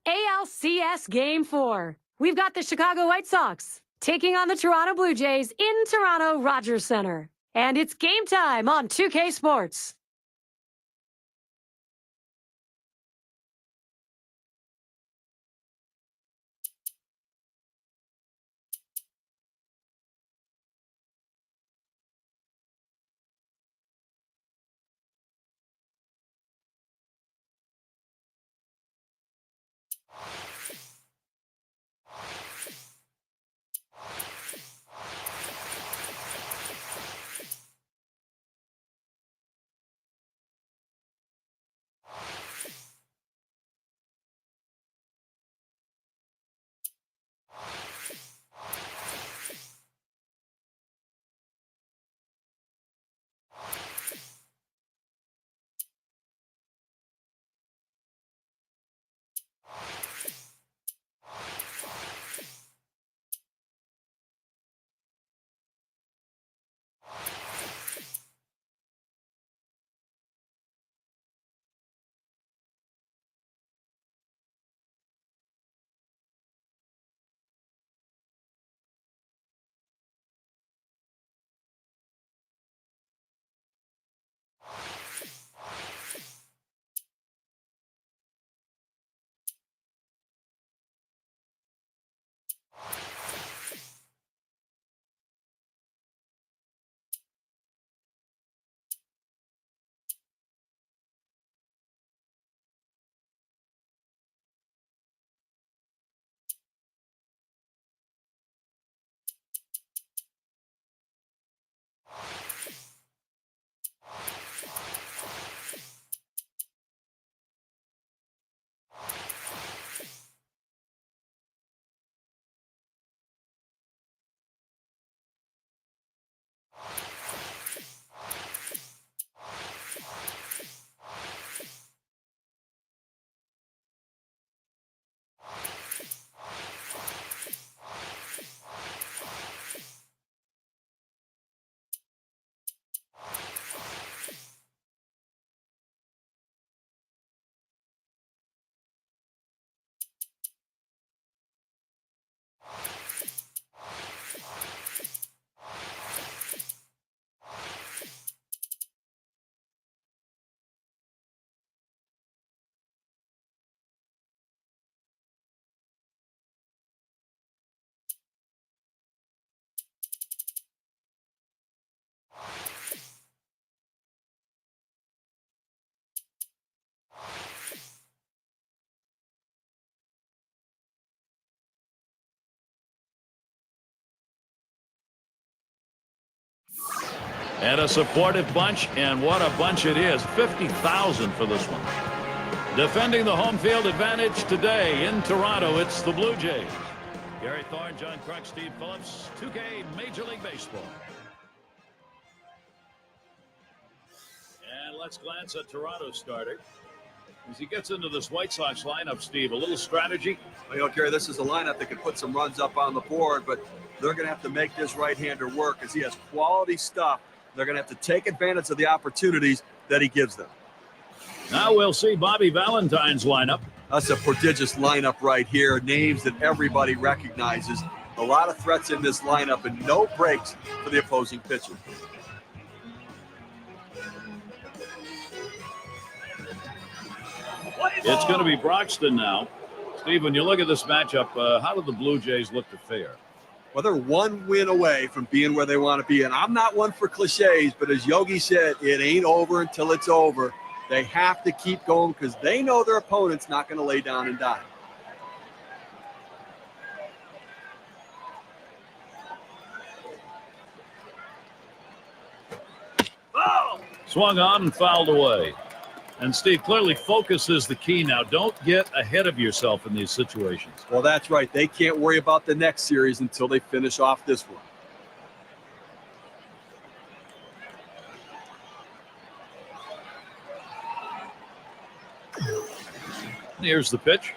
ALCS Game 4. We've got the Chicago White Sox taking on the Toronto Blue Jays in Toronto Rogers Center. And it's game time on 2K Sports. And a supportive bunch, and what a bunch it is. 50,000 for this one. Defending the home field advantage today in Toronto, it's the Blue Jays. Gary Thorne, John Kruk, Steve Phillips, 2K Major League Baseball. And let's glance at Toronto's starter. As he gets into this White Sox lineup, Steve, a little strategy. Well, you know, Gary, this is a lineup that could put some runs up on the board, but they're going to have to make this right-hander work as he has quality stuff. They're going to have to take advantage of the opportunities that he gives them. Now we'll see Bobby Valentine's lineup. That's a prodigious lineup right here. Names that everybody recognizes. A lot of threats in this lineup and no breaks for the opposing pitcher. It's going to be Broxton now. Steve, when you look at this matchup, how do the Blue Jays look to fare? Well, they're one win away from being where they want to be. And I'm not one for cliches, but as Yogi said, it ain't over until it's over. They have to keep going because they know their opponent's not going to lay down and die. Oh! Swung on and fouled away. And Steve, clearly focus is the key now. Don't get ahead of yourself in these situations. Well, that's right. They can't worry about the next series until they finish off this one. Here's the pitch.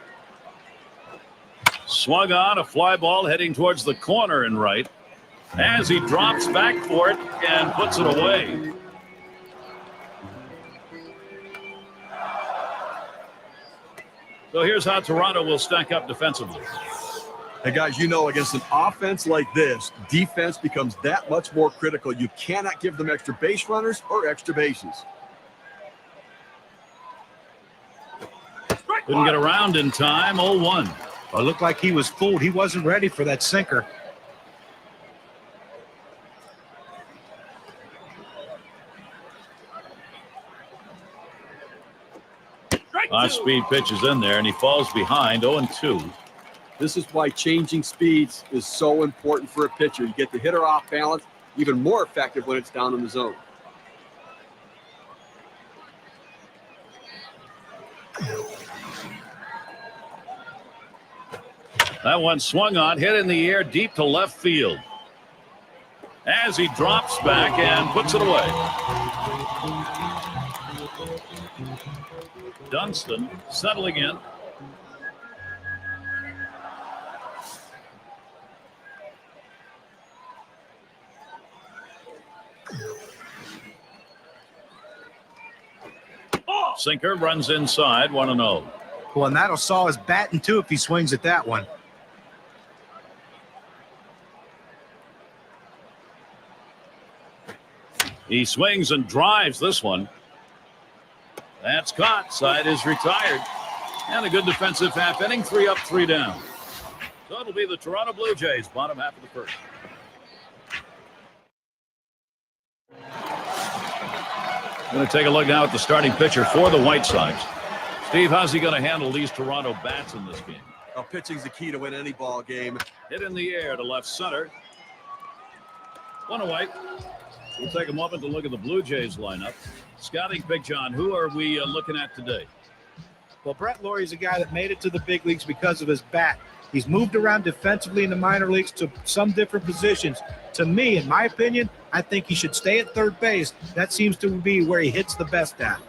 Swung on, a fly ball heading towards the corner and right. As he drops back for it and puts it away. So here's how Toronto will stack up defensively. And guys, you know, against an offense like this, defense becomes that much more critical. You cannot give them extra base runners or extra bases. Couldn't get around in time. 0-1. Well, it looked like he was fooled. He wasn't ready for that sinker. High-speed pitch is in there, and he falls behind. 0-2. This is why changing speeds is so important for a pitcher. You get the hitter off balance, even more effective when it's down in the zone. That one swung on, hit in the air deep to left field. As he drops back and puts it away. Dunston settling in. Sinker runs inside, 1-0. Well, and that'll saw his batting too if he swings at that one. He swings and drives this one. That's caught. Side is retired. And a good defensive half inning. 3 up, 3 down. So it'll be the Toronto Blue Jays, bottom half of the first. Going to take a look now at the starting pitcher for the White Sox. Steve, how's he going to handle these Toronto bats in this game? Well, pitching's the key to win any ball game. Hit in the air to left center. One away. We'll take a moment to look at the Blue Jays lineup. Scouting Big John, who are we looking at today? Well, Brett Laurie's a guy that made it to the big leagues because of his bat. He's moved around defensively in the minor leagues to some different positions. To me, in my opinion, I think he should stay at third base. That seems to be where he hits the best at.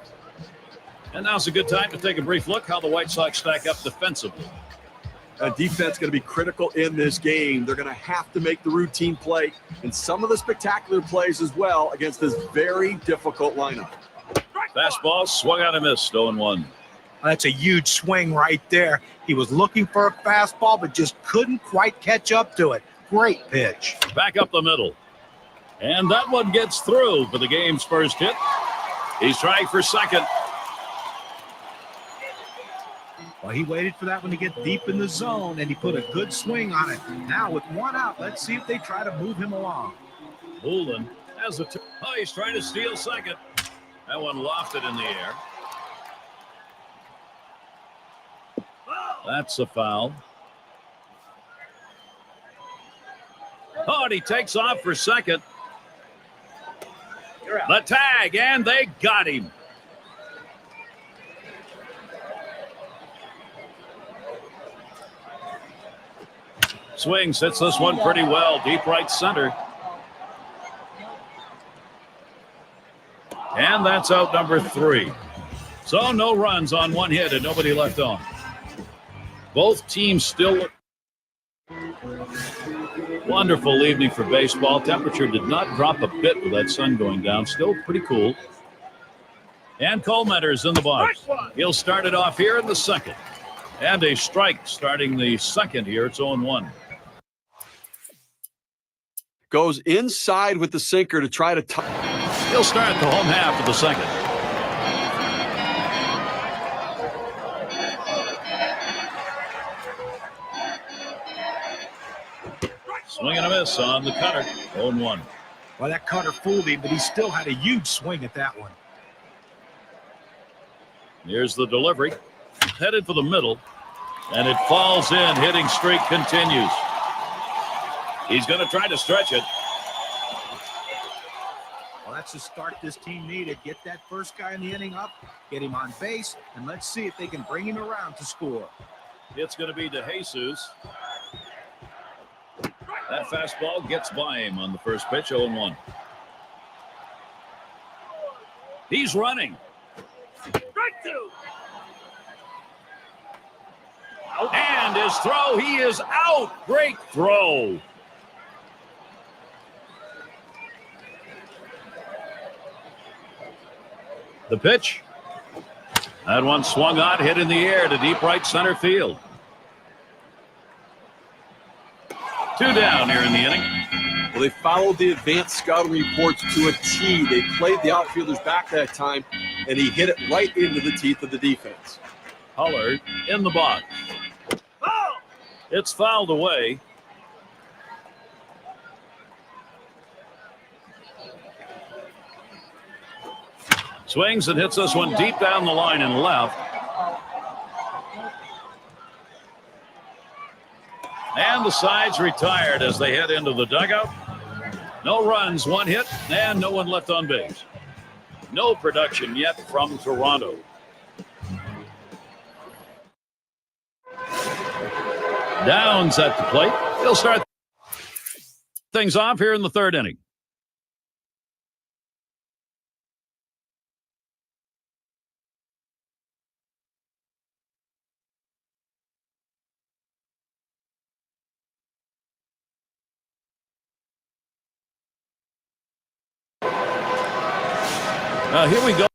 And now's a good time to take a brief look how the White Sox stack up defensively. Defense going to be critical in this game. They're going to have to make the routine play and some of the spectacular plays as well against this very difficult lineup. Fastball swung on and missed. 0-1. That's a huge swing right there. He was looking for a fastball, but just couldn't quite catch up to it. Great pitch. Back up the middle. And that one gets through for the game's first hit. He's trying for second. Well, he waited for that one to get deep in the zone, and he put a good swing on it. Now with one out, let's see if they try to move him along. Bullen has a he's trying to steal second. That one lofted in the air. That's a foul. Oh, and he takes off for second. The tag, and they got him. Swings, hits this one pretty well. Deep right center. And that's out number 3. So no runs on one hit and nobody left on. Both teams still look. Wonderful evening for baseball. Temperature did not drop a bit with that sun going down. Still pretty cool. And Colemanter's in the box. He'll start it off here in the second. And a strike starting the second here. It's 0-1. Goes inside with the sinker to try to He'll start the home half of the second. Swing and a miss on the cutter. 0-1. Well, that cutter fooled him, but he still had a huge swing at that one. Here's the delivery. Headed for the middle. And it falls in. Hitting streak continues. He's going to try to stretch it. Well, that's the start this team needed. Get that first guy in the inning up, get him on base, and let's see if they can bring him around to score. It's going to be DeJesus. That fastball gets by him on the first pitch, 0-1. He's running. And his throw, he is out. Great throw. The pitch. That one swung on, hit in the air to deep right center field. 2 down here in the inning. Well, they followed the advanced scouting reports to a T. They played the outfielders back that time, and he hit it right into the teeth of the defense. Hullard in the box. It's fouled away. Swings and hits this one deep down the line and left. And the side's retired as they head into the dugout. No runs, 1 hit, and no one left on base. No production yet from Toronto. Downs at the plate. He'll start things off here in the 3rd inning. Here we go.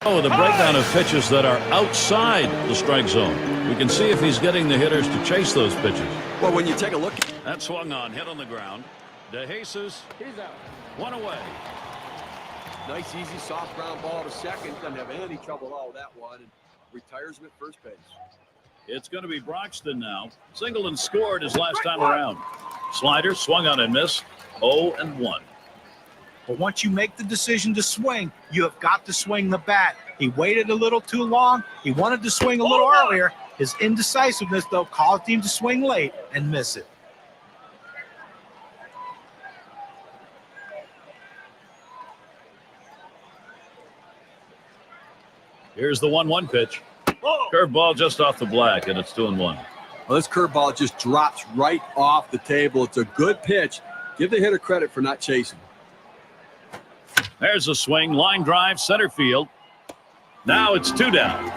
Oh, the breakdown of pitches that are outside the strike zone. We can see if he's getting the hitters to chase those pitches. Well, when you take a look. That swung on, hit on the ground. De Jesus, he's out. 1 away. Nice, easy, soft ground ball to second. Doesn't have any trouble at all with that one. And retires him at first base. It's going to be Broxton now. Singled and scored his last time around. Slider swung on and missed. 0-1. But once you make the decision to swing, you have got to swing the bat. He waited a little too long. He wanted to swing a little earlier. His indecisiveness, though, caused him to swing late and miss it. Here's the 1-1 pitch. Curveball just off the black, and it's 2-1. Well, this curveball just drops right off the table. It's a good pitch. Give the hitter credit for not chasing. There's a swing, line drive, center field. Now it's 2 down.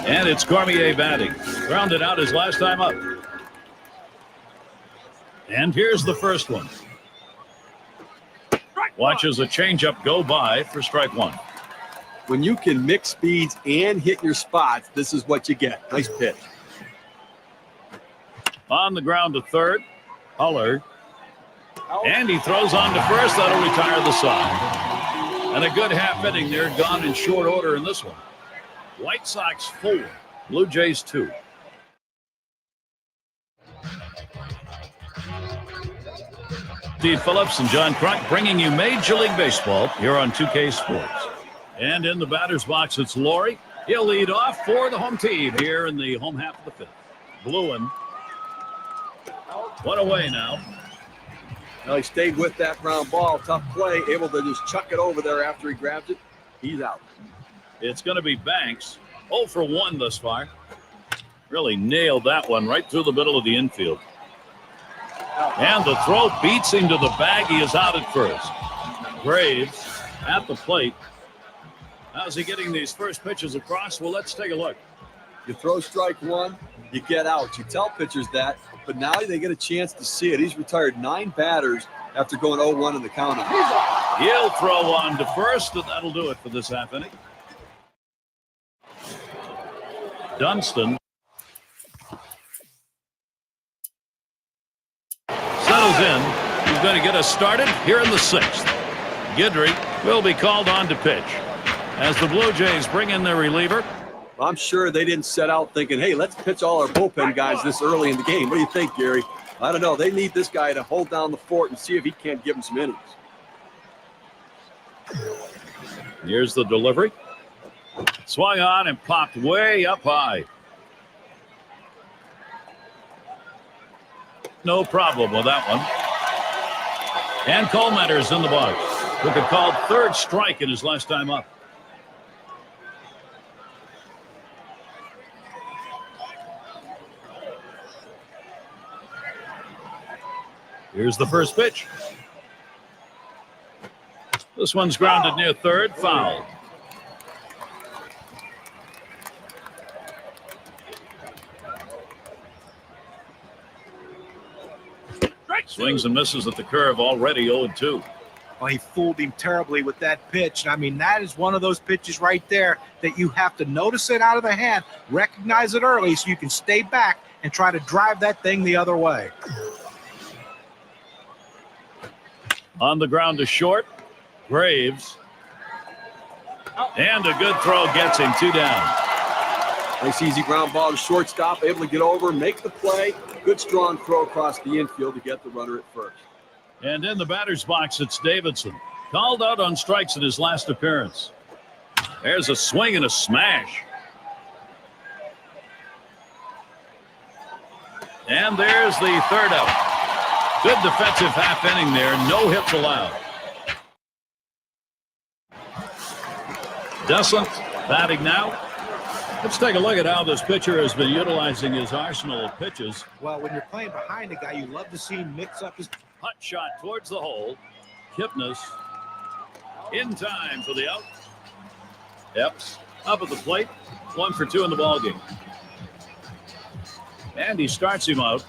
And it's Cormier batting. Grounded out his last time up. And here's the first one. Watches a changeup go by for strike 1. When you can mix speeds and hit your spots, this is what you get. Nice pitch. On the ground to third, Hullard. And he throws on to first. That'll retire the side. And a good half inning there, gone in short order in this one. White Sox 4, Blue Jays 2. Steve Phillips and John Crunk bringing you Major League Baseball here on 2K Sports. And in the batter's box, it's Laurie. He'll lead off for the home team here in the home half of the 5th. Bluen. 1 away now. Well, he stayed with that ground ball. Tough play. Able to just chuck it over there after he grabs it. He's out. It's going to be Banks. 0 for 1 thus far. Really nailed that one right through the middle of the infield. And the throw beats him to the bag. He is out at first. Graves at the plate. How's he getting these first pitches across? Well, let's take a look. You throw strike 1, you get out. You tell pitchers that, but now they get a chance to see it. He's retired 9 batters after going 0-1 in the count. He'll throw on to first, and that'll do it for this half inning. Dunston settles in. He's going to get us started here in the 6th. Guidry will be called on to pitch as the Blue Jays bring in their reliever. I'm sure they didn't set out thinking, hey, let's pitch all our bullpen guys this early in the game. What do you think, Gary? I don't know. They need this guy to hold down the fort and see if he can't give them some innings. Here's the delivery. Swung on and popped way up high. No problem with that one. And Colemanter's in the box. Took a called 3rd strike in his last time up. Here's the first pitch. This one's grounded near third, foul. Swings and misses at the curve, already 0-2. Well, he fooled him terribly with that pitch. I mean, that is one of those pitches right there that you have to notice it out of the hand, recognize it early so you can stay back and try to drive that thing the other way. On the ground to short, Graves. And a good throw gets him 2 down. Nice easy ground ball to shortstop, able to get over, make the play. Good strong throw across the infield to get the runner at first. And in the batter's box, it's Davidson. Called out on strikes in his last appearance. There's a swing and a smash. And there's the third out. Good defensive half inning there. No hits allowed. Descent batting now. Let's take a look at how this pitcher has been utilizing his arsenal of pitches. Well, when you're playing behind a guy, you love to see him mix up his... Hot shot towards the hole. Kipnis in time for the out. Epps up at the plate. 1 for 2 in the ballgame. And he starts him out.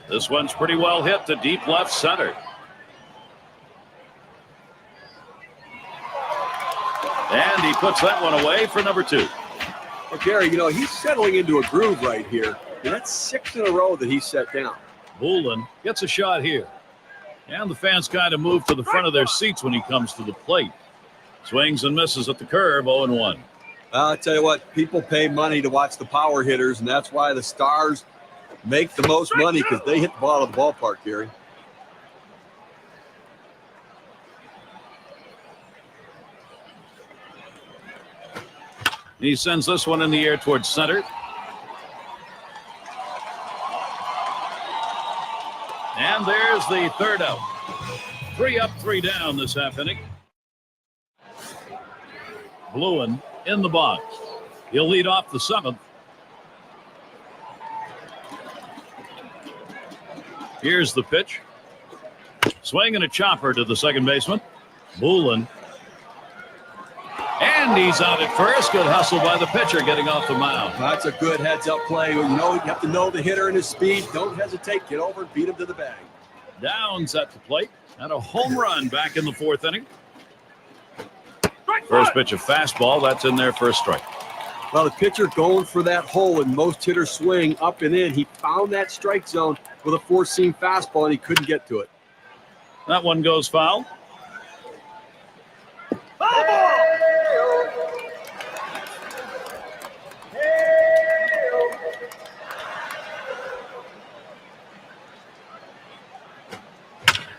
This one's pretty well hit to deep left center. And he puts that one away for number 2. Well, Gary, he's settling into a groove right here. And that's 6 in a row that he's set down. Bullen gets a shot here. And the fans kind of move to the front of their seats when he comes to the plate. Swings and misses at the curve, 0-1. I'll tell you what, people pay money to watch the power hitters, and that's why the stars make the most money, because they hit the ball of the ballpark, Gary. He sends this one in the air towards center. And there's the third out. 3 up, 3 down this half inning. Bluen in the box. He'll lead off the 7th. Here's the pitch. Swing and a chopper to the second baseman. Bullen. And he's out at first. Good hustle by the pitcher getting off the mound. That's a good heads-up play. You have to know the hitter and his speed. Don't hesitate. Get over and beat him to the bag. Downs at the plate. And a home run back in the 4th inning. First pitch, a fastball. That's in there for a strike. Well, the pitcher going for that hole, and most hitters swing up and in. He found that strike zone with a 4-seam fastball, and he couldn't get to it. That one goes foul.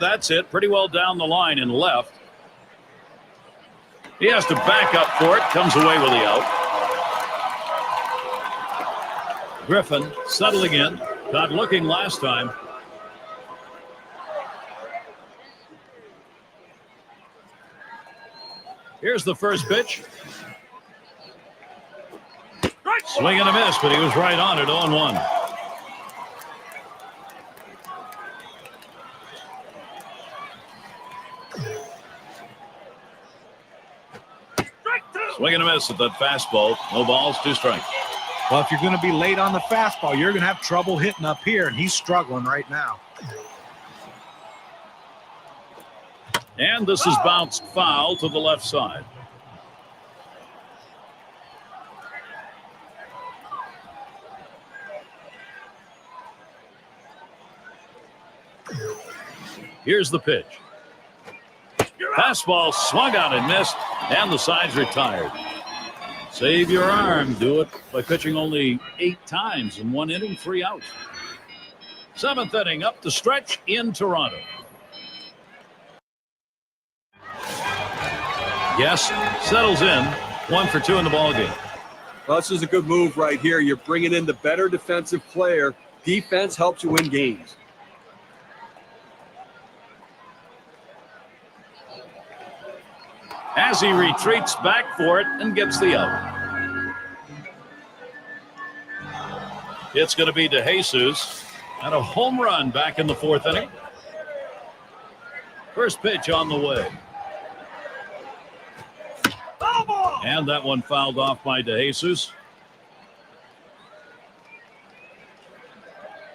That's it. Pretty well down the line and left. He has to back up for it. Comes away with the out. Griffin settling in. Not looking last time. Here's the first pitch. Swing and a miss, but he was right on it, 0-1. Swing and a miss at that fastball. No balls, 2 strikes. Well, if you're going to be late on the fastball, you're going to have trouble hitting up here, and he's struggling right now. And this is bounced foul to the left side. Here's the pitch. Fastball swung out and missed, and the side's retired. Save your arm. Do it by pitching only 8 times in 1 inning, 3 outs. 7th inning, up the stretch in Toronto. Yes, settles in. 1 for 2 in the ballgame. Well, this is a good move right here. You're bringing in the better defensive player. Defense helps you win games. As he retreats back for it and gets the out. It's going to be DeJesus and a home run back in the 4th inning. First pitch on the way. And that one fouled off by DeJesus.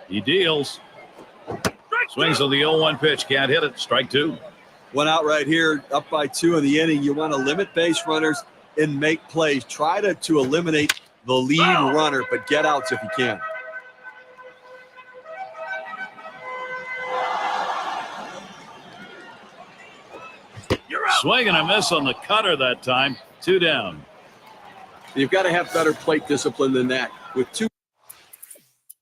He deals. Swings on the 0-1 pitch. Can't hit it. Strike two. One out right here, up by 2 in the inning. You want to limit base runners and make plays. Try to eliminate the lead runner, but get outs if you can. Swing and a miss on the cutter that time. 2 down. You've got to have better plate discipline than that. With two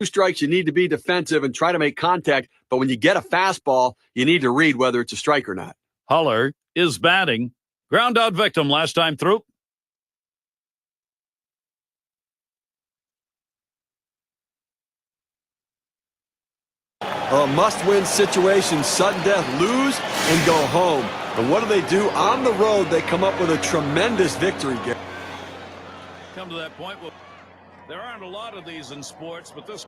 strikes, you need to be defensive and try to make contact. But when you get a fastball, you need to read whether it's a strike or not. Huller is batting. Ground out victim last time through. A must-win situation, sudden death, lose and go home. And what do? On the road, they come up with a tremendous victory. Come to that point. Well, there aren't a lot of these in sports, but this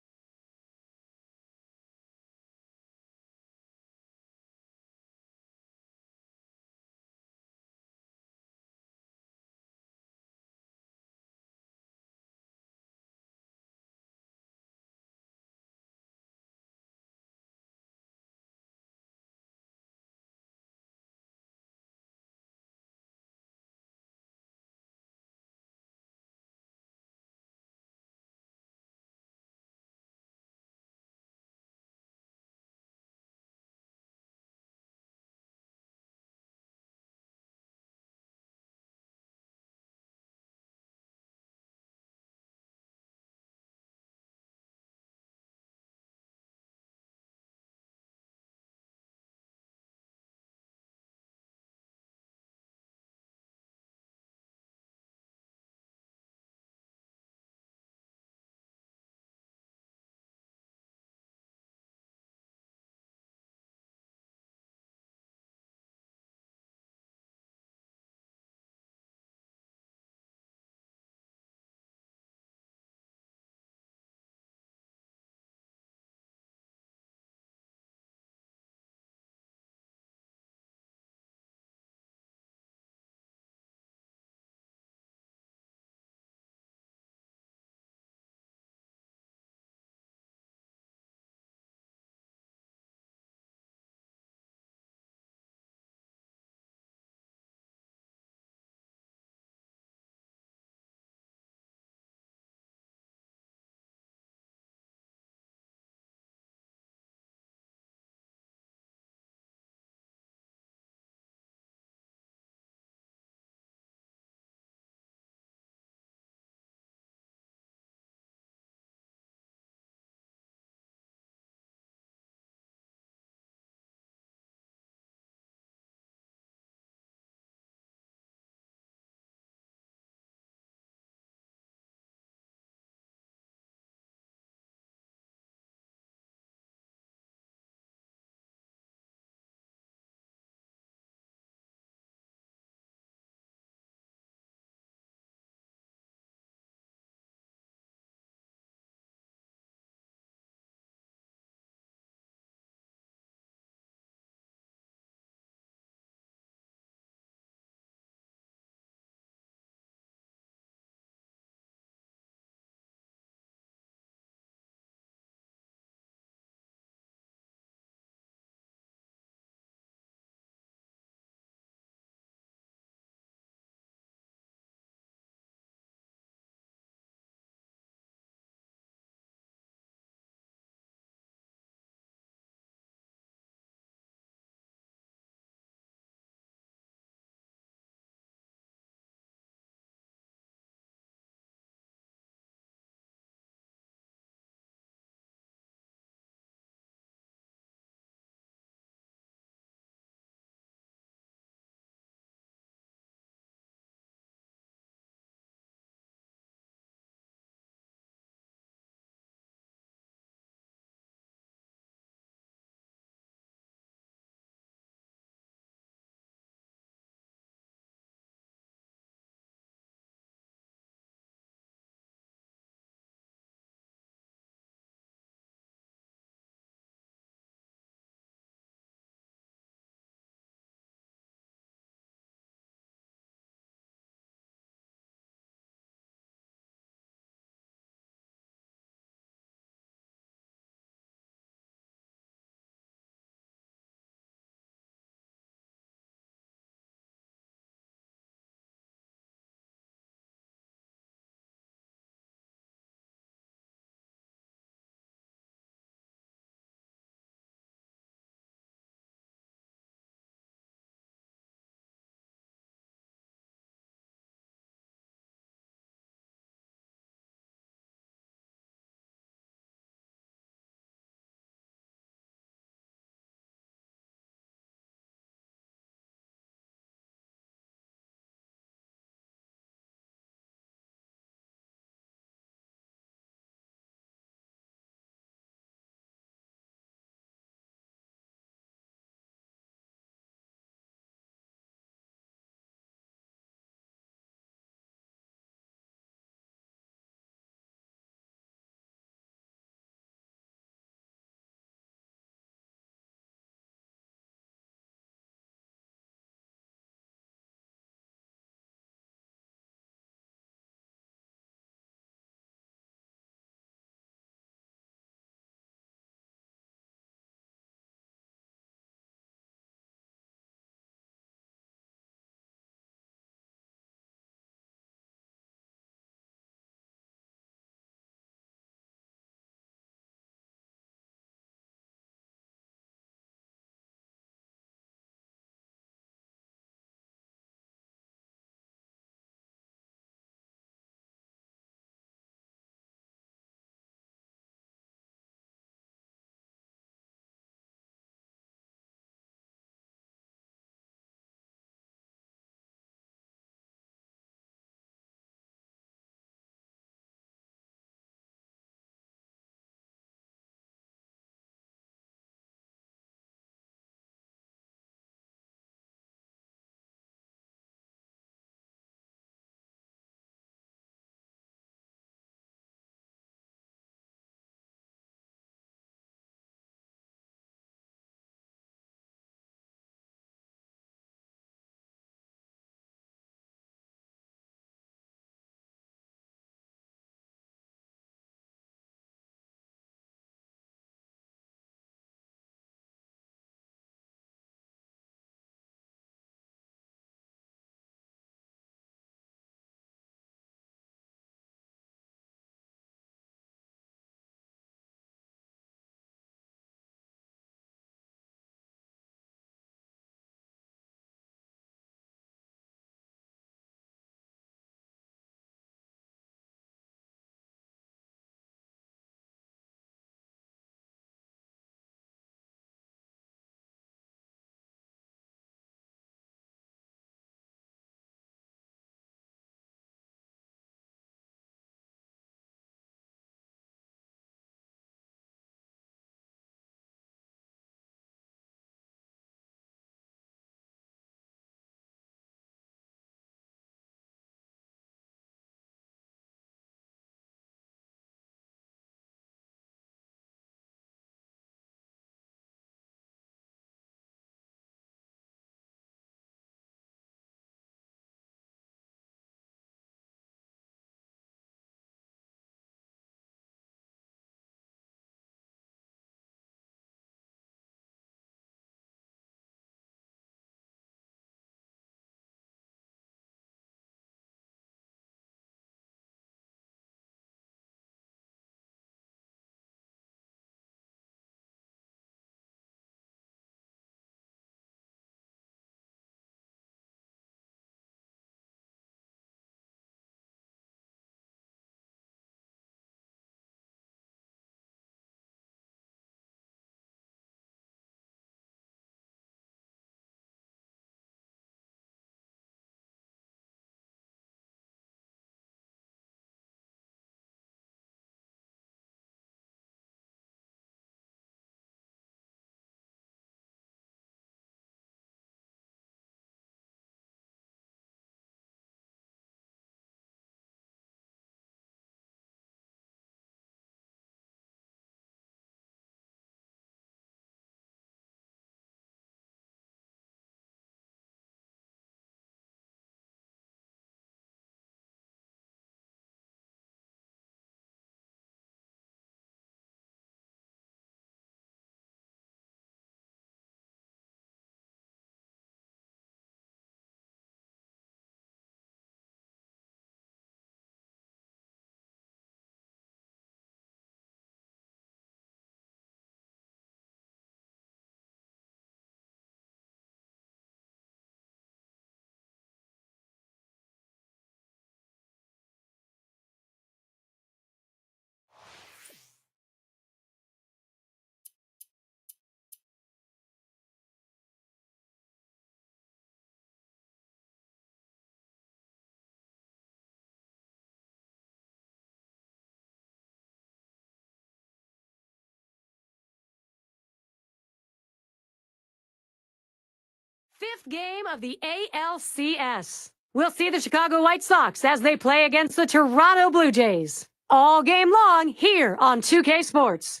Fifth game of the ALCS. We'll see the Chicago White Sox as they play against the Toronto Blue Jays. All game long here on 2K Sports.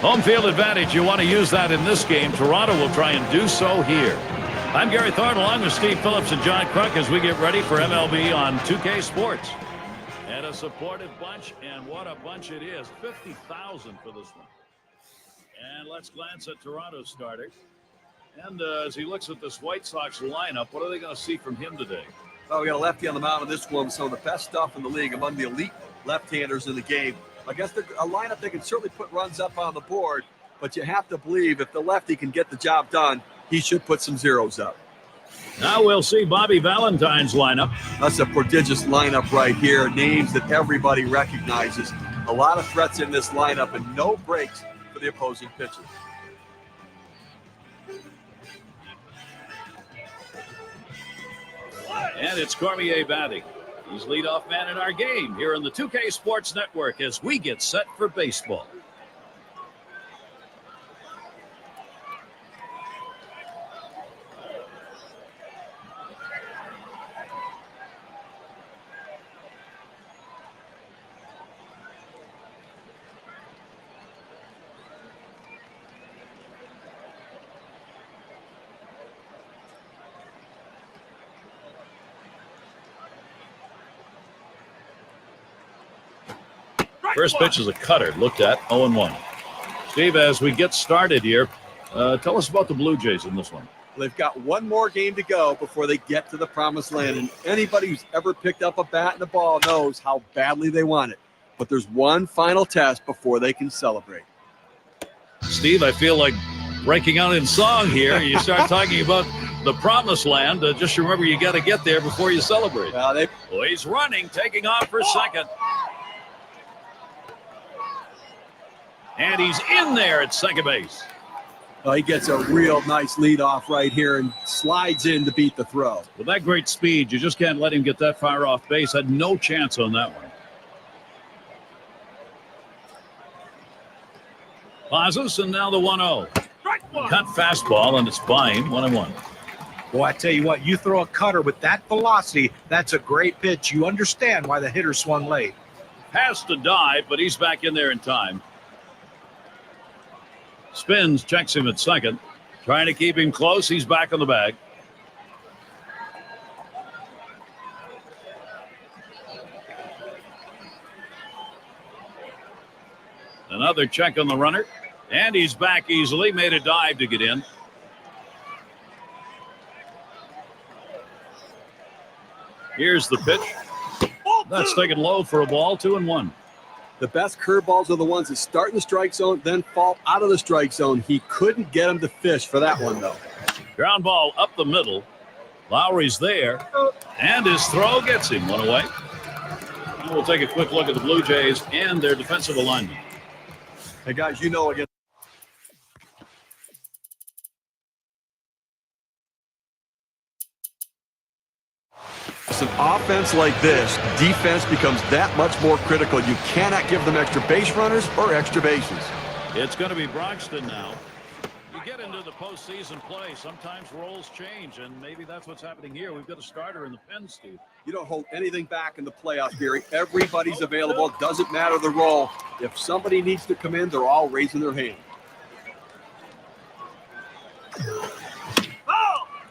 Home field advantage, you want to use that in this game. Toronto will try and do so here. I'm Gary Thorne along with Steve Phillips and John Kruk as we get ready for MLB on 2K Sports. And a supportive bunch, and what a bunch it is. 50,000 for this one. And let's glance at Toronto's starter. And as he looks at this White Sox lineup, what are they going to see from him today? Oh, we got a lefty on the mound in this one. Some of the best stuff in the league among the elite left-handers in the game. I guess they're a lineup that can certainly put runs up on the board, but you have to believe if the lefty can get the job done, he should put some zeros up. Now we'll see Bobby Valentine's lineup. That's a prodigious lineup right here. Names that everybody recognizes. A lot of threats in this lineup and no breaks for the opposing pitcher. And it's Cormier batting. He's leadoff man in our game here on the 2K Sports Network as we get set for baseball. First pitch is a cutter, looked at, 0-1. Steve, as we get started here, tell us about the Blue Jays in this one. They've got one more game to go before they get to the promised land, and anybody who's ever picked up a bat and a ball knows how badly they want it. But there's one final test before they can celebrate. Steve, I feel like breaking out in song here. You start talking about the promised land. Just remember, you got to get there before you celebrate. Well, he's running, taking off for second. And he's in there at second base. he gets a real nice lead off right here and slides in to beat the throw. With that great speed, you just can't let him get that far off base. Had no chance on that one. Pauses, and now the 1-0. Cut fastball, and it's by him, 1-1. Boy, I tell you what, you throw a cutter with that velocity, that's a great pitch. You understand why the hitter swung late. Has to dive, but he's back in there in time. Spins, checks him at second. Trying to keep him close. He's back on the bag. Another check on the runner. And he's back easily. Made a dive to get in. Here's the pitch. That's taken low for a ball, 2-1. The best curveballs are the ones that start in the strike zone, then fall out of the strike zone. He couldn't get him to fish for that one, though. Ground ball up the middle. Lowry's there. And his throw gets him, one away. And we'll take a quick look at the Blue Jays and their defensive alignment. Hey, guys, you know again. It's an offense like this, defense becomes that much more critical. You cannot give them extra base runners or extra bases. It's going to be Broxton now. You get into the postseason play, sometimes roles change, and maybe that's what's happening here. We've got a starter in the pen, Steve. You don't hold anything back in the playoffs, Gary. Everybody's available. Doesn't matter the role. If somebody needs to come in, they're all raising their hand.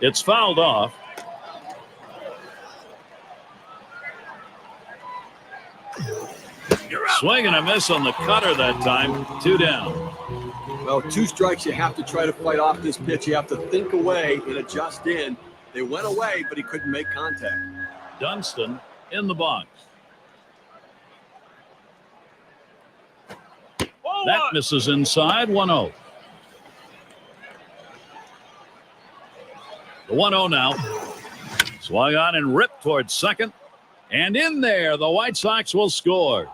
It's fouled off. Swing and a miss on the cutter that time. 2 down. Well, 2 strikes. You have to try to fight off this pitch. You have to think away and adjust in. They went away, but he couldn't make contact. Dunston in the box. That misses inside. 1-0. The 1-0 now. Swung on and ripped towards second. And in there, the White Sox will score.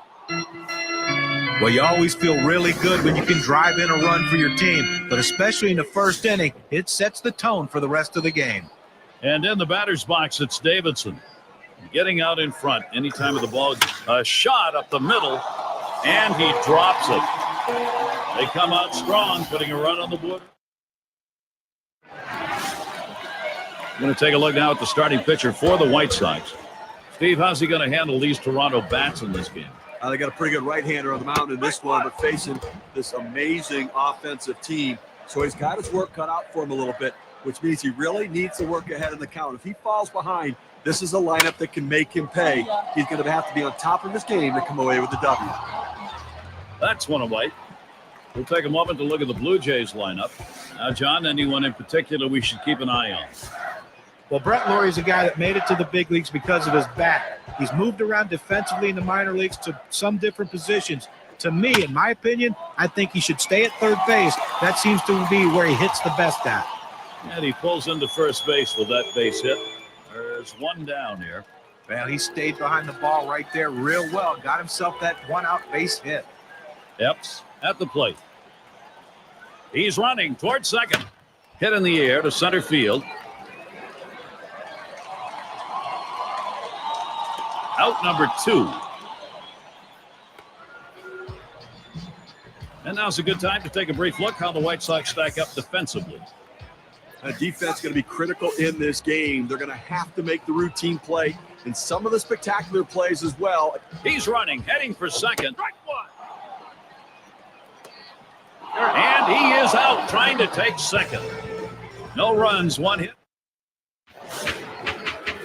Well, you always feel really good when you can drive in a run for your team, but especially in the first inning, it sets the tone for the rest of the game. And in the batter's box, it's Davidson. Getting out in front anytime of the ball. A shot up the middle, and he drops it. They come out strong, putting a run on the board. I'm going to take a look now at the starting pitcher for the White Sox. Steve, how's he going to handle these Toronto bats in this game? They got a pretty good right-hander on the mound in this one, but facing this amazing offensive team. So he's got his work cut out for him a little bit, which means he really needs to work ahead in the count. If he falls behind, this is a lineup that can make him pay. He's going to have to be on top of his game to come away with the W. That's one away. We'll take a moment to look at the Blue Jays lineup. Now, John, anyone in particular we should keep an eye on? Well, Brett Lawrie's a guy that made it to the big leagues because of his bat. He's moved around defensively in the minor leagues to some different positions. To me, in my opinion, I think he should stay at third base. That seems to be where he hits the best at. And he pulls into first base with that base hit. There's one down here. Well, he stayed behind the ball right there real well. Got himself that one-out base hit. Epps at the plate. He's running towards second. Hit in the air to center field. Out number 2. And now's a good time to take a brief look how the White Sox stack up defensively. Defense is going to be critical in this game. They're going to have to make the routine play and some of the spectacular plays as well. He's running, heading for second. And he is out, trying to take second. No runs, one hit.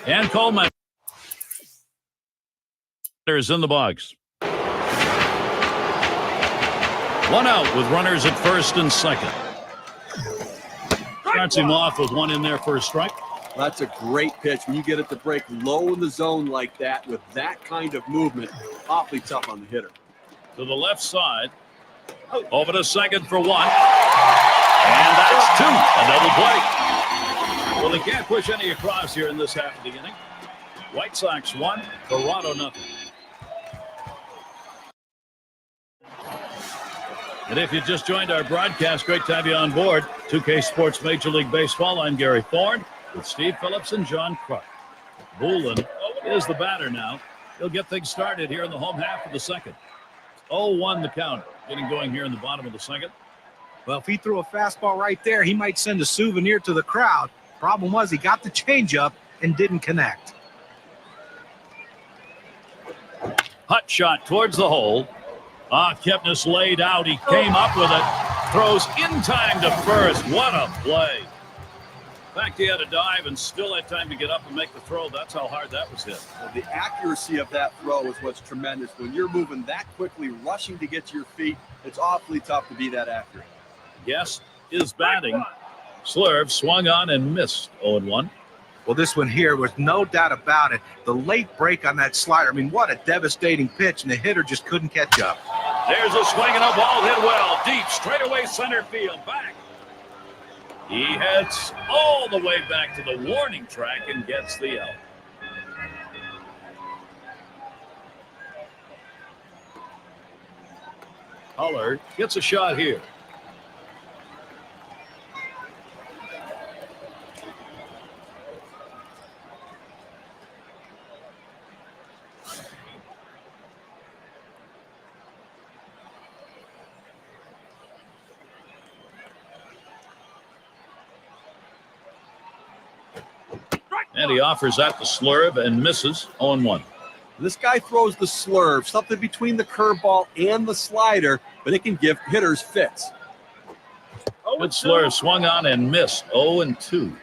And Coleman is in the box. One out with runners at first and second. Starts him off with one in there for a strike. That's a great pitch. When you get it to break low in the zone like that with that kind of movement, awfully tough on the hitter. To the left side. Over to second for one. And that's 2. A double play. Well, they can't push any across here in this half of the inning. White Sox 1, Toronto 0. And if you just joined our broadcast, great to have you on board. 2K Sports Major League Baseball. I'm Gary Thorne with Steve Phillips and John Kruk. Boolen is the batter now. He'll get things started here in the home half of the second. 0-1 the count. Getting going here in the bottom of the second. Well, if he threw a fastball right there, he might send a souvenir to the crowd. Problem was he got the changeup and didn't connect. Hot shot towards the hole. Kipnis laid out. He came up with it. Throws in time to first. What a play. In fact, he had to dive and still had time to get up and make the throw. That's how hard that was hit. Well, the accuracy of that throw is what's tremendous. When you're moving that quickly, rushing to get to your feet, it's awfully tough to be that accurate. Yes, is batting. Slurve swung on and missed. 0-1. Well, this one here was no doubt about it. The late break on that slider. I mean, what a devastating pitch, and the hitter just couldn't catch up. There's a swing and a ball hit well. Deep, straightaway center field. Back. He heads all the way back to the warning track and gets the out. Huller gets a shot here. And he offers that to Slurve and misses. 0-1. This guy throws the slurve, something between the curveball and the slider, but it can give hitters fits. Good Slurve swung on and missed. 0-2.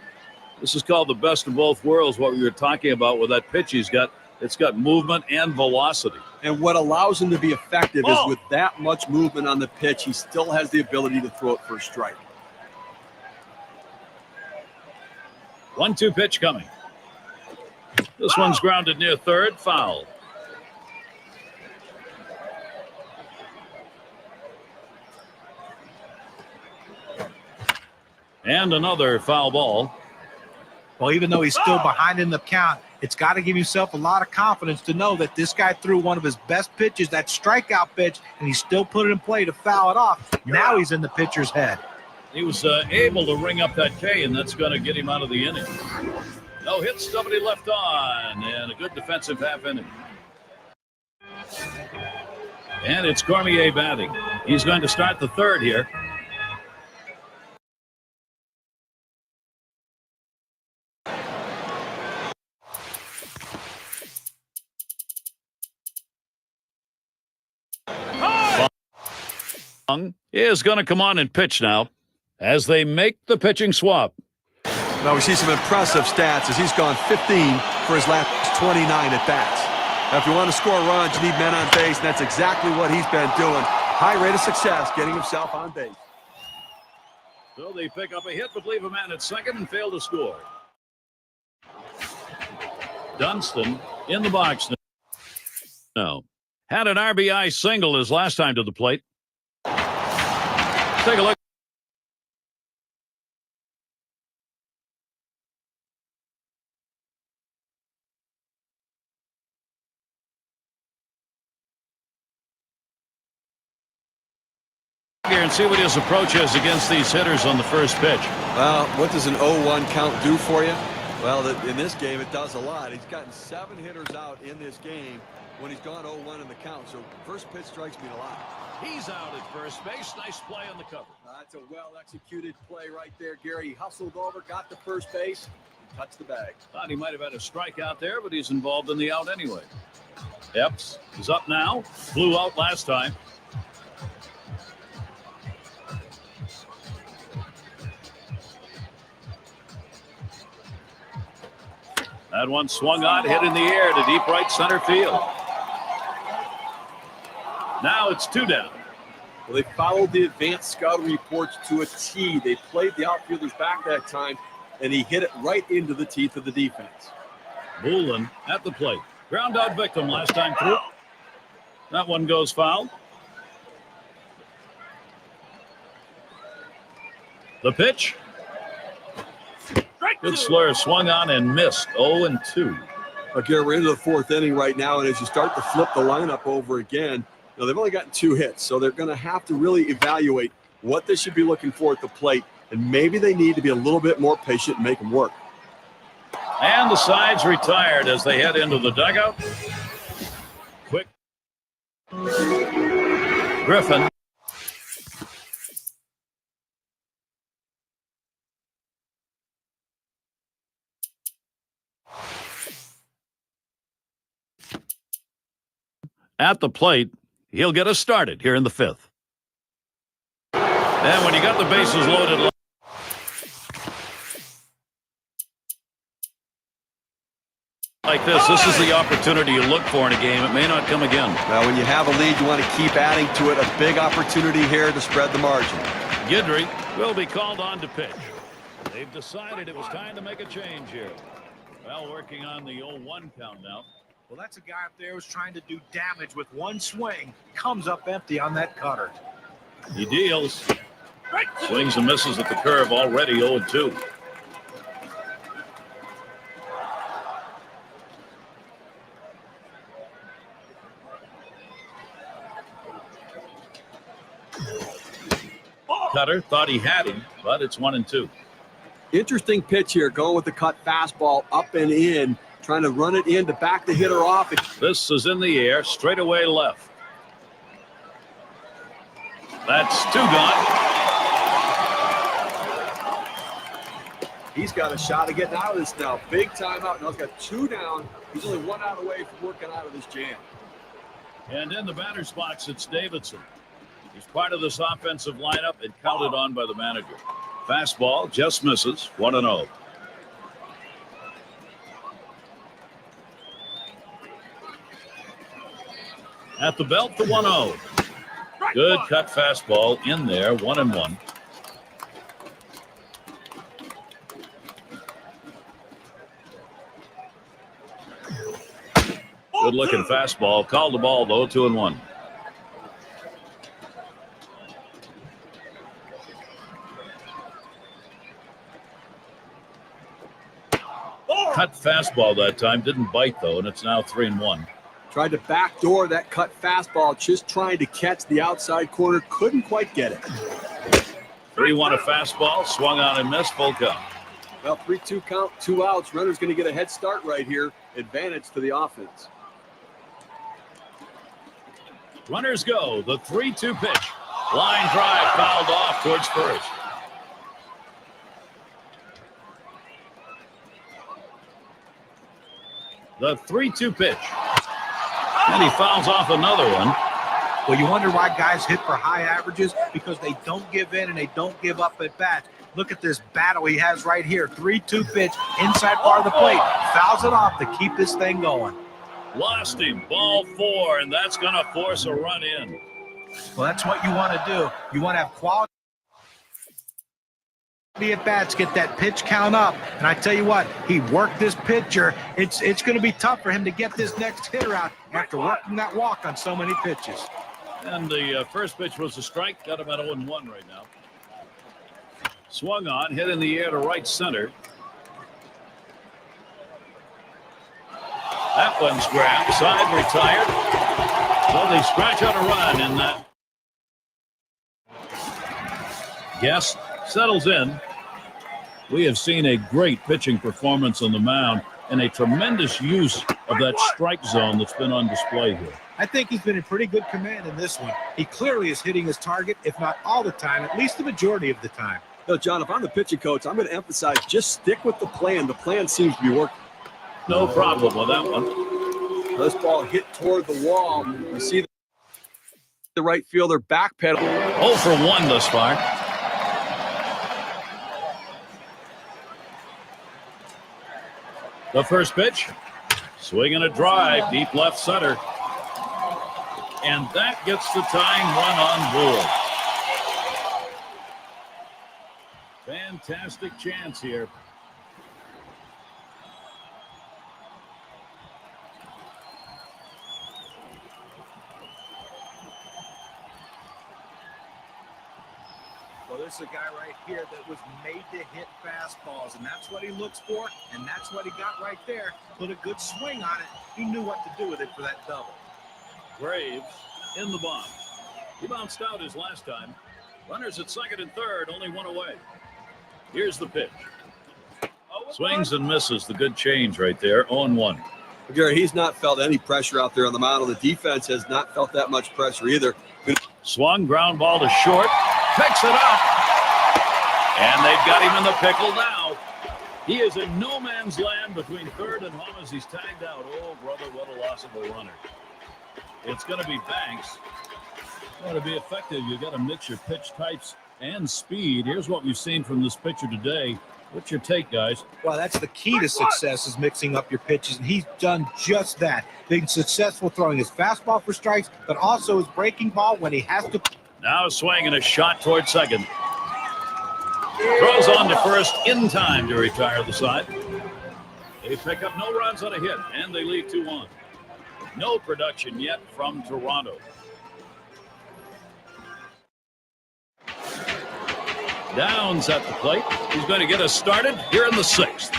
This is called the best of both worlds, what we were talking about with that pitch he's got. It's got movement and velocity. And what allows him to be effective is with that much movement on the pitch, he still has the ability to throw it for a strike. 1-2 pitch coming. This one's grounded near third, foul. And another foul ball. Well, even though he's still behind in the count, it's got to give yourself a lot of confidence to know that this guy threw one of his best pitches, that strikeout pitch, and he still put it in play to foul it off. Now he's in the pitcher's head. He was able to ring up that K, and that's going to get him out of the inning. No hits, nobody left on, and a good defensive half inning. And it's Cormier batting. He's going to start the third here. Is going to come on and pitch now as they make the pitching swap. Now we see some impressive stats as he's gone 15 for his last 29 at bats. Now if you want to score runs, you need men on base, and that's exactly what he's been doing. High rate of success getting himself on base. So they pick up a hit but leave a man at second and fail to score. Dunston in the box now. Had an RBI single his last time to the plate. Take a look. Here and see what his approach is against these hitters on the first pitch. Well, what does an 0-1 count do for you? Well, in this game, it does a lot. He's gotten 7 hitters out in this game when he's gone 0-1 in the count. So first pitch strikes me a lot. He's out at first base. Nice play on the cover. That's a well-executed play right there, Gary. He hustled over, got to first base, and touched the bag. Thought he might have had a strikeout there, but he's involved in the out anyway. Epps is up now. Blew out last time. That one swung on, hit in the air to deep right center field. Now it's 2 down. Well, they followed the advanced scouting reports to a T. They played the outfielders back that time, and he hit it right into the teeth of the defense. Bullen at the plate. Ground out victim last time through. That one goes foul. The pitch. Good slur, swung on and missed. 0-2. Okay, we're into the 4th inning right now, and as you start to flip the lineup over again, they've only gotten 2 hits, so they're going to have to really evaluate what they should be looking for at the plate, and maybe they need to be a little bit more patient and make them work. And the side's retired as they head into the dugout. Quick. Griffin. At the plate, he'll get us started here in the 5th. And when you got the bases loaded like this is the opportunity you look for in a game. It may not come again. Now, when you have a lead, you want to keep adding to it. A big opportunity here to spread the margin. Guidry will be called on to pitch. They've decided it was time to make a change here. Well, working on the 0-1 count now. Well, that's a guy up there who's trying to do damage with one swing. Comes up empty on that cutter. He deals. Swings and misses at the curve, already 0-2. Cutter thought he had him, but it's 1-2. Interesting pitch here, going with the cut fastball up and in, trying to run it in to back the hitter off. This is in the air, straight away left. That's 2 gone. He's got a shot of getting out of this now. Big timeout. Now he's got 2 down. He's only 1 out away from working out of this jam. And in the batter's box, it's Davidson. He's part of this offensive lineup and counted on by the manager. Fastball just misses, 1-0. At the belt, the 1-0. Good cut fastball in there, 1-1. Good-looking fastball. Called the ball, though, 2-1. Cut fastball that time. Didn't bite, though, and it's now 3-1. Tried to backdoor that cut fastball, just trying to catch the outside corner. Couldn't quite get it. 3-1 a fastball. Swung on and missed. Full count. Well, 3-2 count, 2 outs. Runner's going to get a head start right here. Advantage to the offense. Runners go. The 3-2 pitch. Line drive fouled off towards first. The 3-2 pitch. And he fouls off another one. Well, you wonder why guys hit for high averages? Because they don't give in and they don't give up at bats. Look at this battle he has right here. 3-2 pitch, inside part of the plate. Fouls it off to keep this thing going. Lost him. Ball 4, and that's going to force a run in. Well, that's what you want to do. You want to have quality at bats, get that pitch count up. And I tell you what, he worked this pitcher. It's going to be tough for him to get this next hitter out after working that walk on so many pitches. And the first pitch was a strike. Got him at 0-1 right now. Swung on, hit in the air to right center. That one's grabbed. Side retired. So they scratch out a run in that. Guest settles in. We have seen a great pitching performance on the mound and a tremendous use of that strike zone that's been on display here. I think he's been in pretty good command in this one. He clearly is hitting his target, if not all the time, at least the majority of the time. No, John, if I'm the pitching coach, I'm going to emphasize just stick with the plan. The plan seems to be working. No problem with that one. This ball hit toward the wall. You see the right fielder backpedal. 0 for 1 thus far. The first pitch. Swing and a drive. Deep left center. And that gets the tying run on board. Fantastic chance here. Well, this is a guy right here that was made to hit fastballs, and that's what he looks for, and that's what he got right there. Put a good swing on it. He knew what to do with it for that double. Graves in the box. He bounced out his last time. Runners at second and third, only 1 away. Here's the pitch. Swings and misses. The good change right there. 0-1. Gary, he's not felt any pressure out there on the mound. The defense has not felt that much pressure either. Swung, ground ball to short. Picks it up. And they've got him in the pickle now. He is in no man's land between third and home as he's tagged out. Oh, brother, what a loss of a runner. It's going to be Banks. Well, to be effective, you've got to mix your pitch types and speed. Here's what we've seen from this pitcher today. What's your take, guys? Well, that's the key to success, is mixing up your pitches, and he's done just that. Being successful throwing his fastball for strikes, but also his breaking ball when he has to. Now swinging a shot toward second. Throws on to first in time to retire the side. They pick up no runs on a hit, and they lead 2-1. No production yet from Toronto. Downs at the plate. He's going to get us started here in the 6th.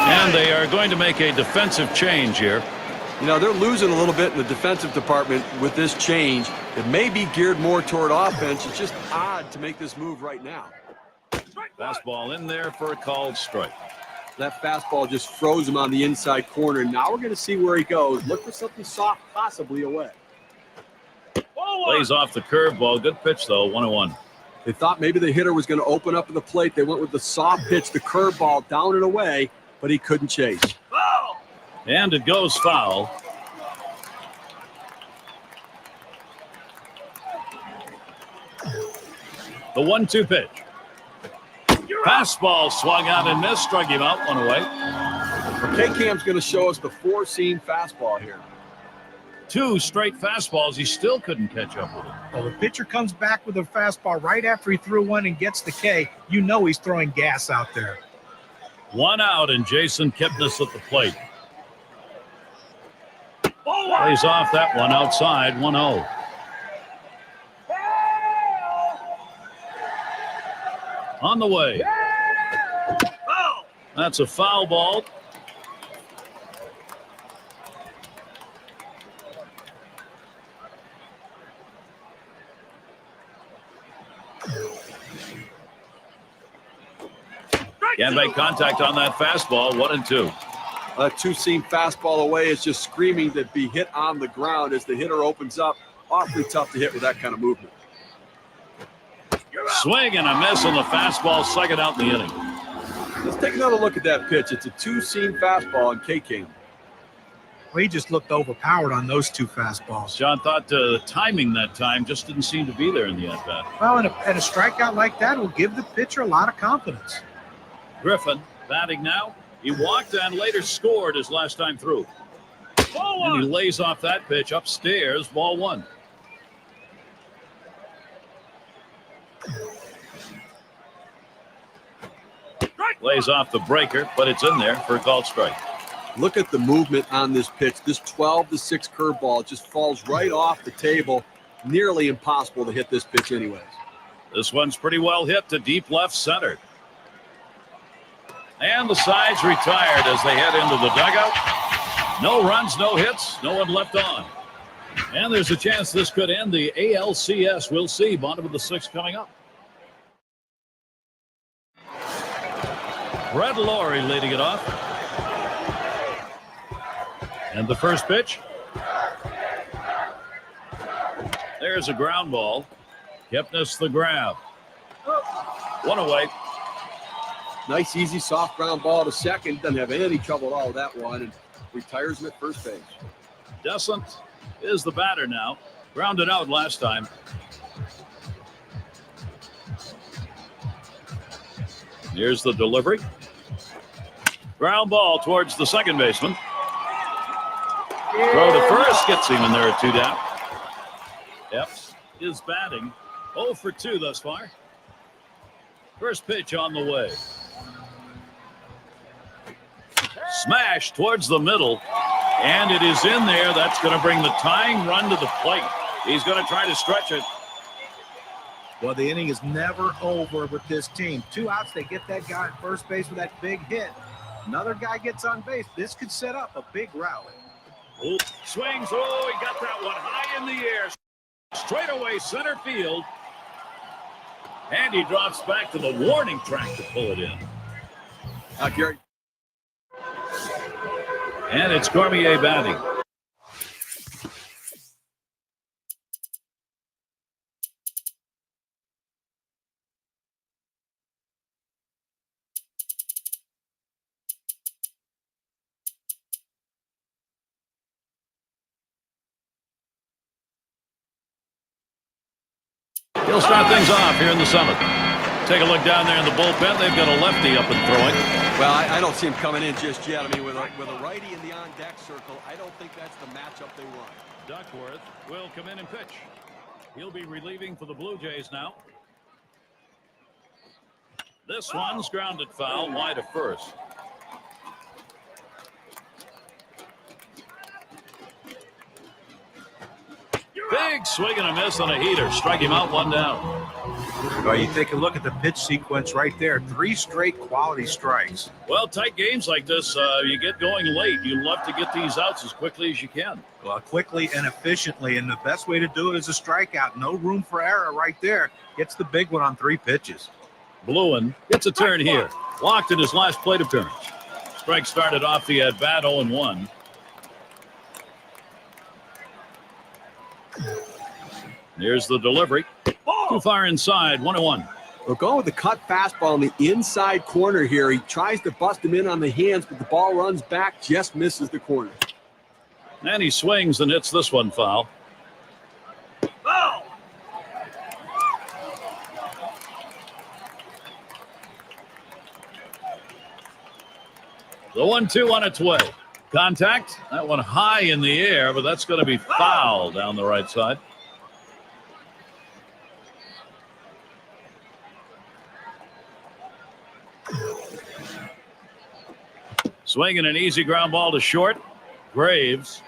And they are going to make a defensive change here. You know, they're losing a little bit in the defensive department with this change. It may be geared more toward offense. It's just odd to make this move right now. Fastball in there for a called strike. That fastball just froze him on the inside corner. Now we're going to see where he goes. Look for something soft, possibly away. Plays off the curveball. Good pitch, though. 1-1. They thought maybe the hitter was going to open up at the plate. They went with the soft pitch, the curveball, down and away, but he couldn't chase. And it goes foul. The 1-2 pitch. Fastball swung out and missed, struck him out, one away. K-Cam's going to show us the four-seam fastball here. 2 straight fastballs. He still couldn't catch up with it. Well, the pitcher comes back with a fastball right after he threw one and gets the K. You know he's throwing gas out there. 1 out, and Jason Kipnis at the plate. Plays off that one outside, 1-0. On the way. That's a foul ball. Can't make contact on that fastball. 1-2. A two-seam fastball away is just screaming to be hit on the ground as the hitter opens up. Awfully tough to hit with that kind of movement. Swing and a miss on the fastball, second out in the inning. Let's take another look at that pitch. It's a two-seam fastball on K-Cam. Well, he just looked overpowered on those 2 fastballs. John thought the timing that time just didn't seem to be there in the at-bat. Well, and a strikeout like that will give the pitcher a lot of confidence. Griffin batting now. He walked and later scored his last time through. And he lays off that pitch upstairs, ball 1. Lays off the breaker, but it's in there for a called strike. Look at the movement on this pitch. This 12-6 curveball just falls right off the table. Nearly impossible to hit this pitch anyways. This one's pretty well hit to deep left center. And the side's retired as they head into the dugout. No runs, no hits, no one left on. And there's a chance this could end the ALCS. We'll see. Bottom of the 6th coming up. Brett Laurie leading it off. And the first pitch. There's a ground ball. Kipnis the grab. 1 away. Nice, easy, soft ground ball to second. Doesn't have any trouble at all with that one. And retires him at first base. Descent is the batter now. Grounded out last time. Here's the delivery. Ground ball towards the second baseman. Throw to first gets him, and there are 2 down. Epps is batting 0 for 2 thus far. First pitch on the way. Smash towards the middle, and it is in there. That's going to bring the tying run to the plate. He's going to try to stretch it. Well, the inning is never over with this team. 2 outs, they get that guy at first base with that big hit. Another guy gets on base. This could set up a big rally. Ooh, swings. Oh, he got that one high in the air. Straight away center field. And he drops back to the warning track to pull it in. Gary. And it's Cormier batting. He'll start things off here in the 7th. Take a look down there in the bullpen. They've got a lefty up and throwing. Well, I don't see him coming in just yet. I mean, with a righty in the on-deck circle, I don't think that's the matchup they want. Duckworth will come in and pitch. He'll be relieving for the Blue Jays now. This one's grounded foul, wide of first. Big swing and a miss on a heater. Strike him out, 1 down. Well, you take a look at the pitch sequence right there. 3 straight quality strikes. Well, tight games like this, you get going late. You love to get these outs as quickly as you can. Well, quickly and efficiently, and the best way to do it is a strikeout. No room for error right there. Gets the big one on 3 pitches. Bluen gets a turn here. Walked in his last plate appearance. Strike started off the at-bat 0-1. Here's the delivery. Too far inside, 1-1. We're going with the cut fastball in the inside corner here. He tries to bust him in on the hands, but the ball runs back, just misses the corner. And he swings and hits this one foul. Oh! The 1-2 on its way. Contact. That one high in the air, but that's going to be foul down the right side. Swinging an easy ground ball to short. Graves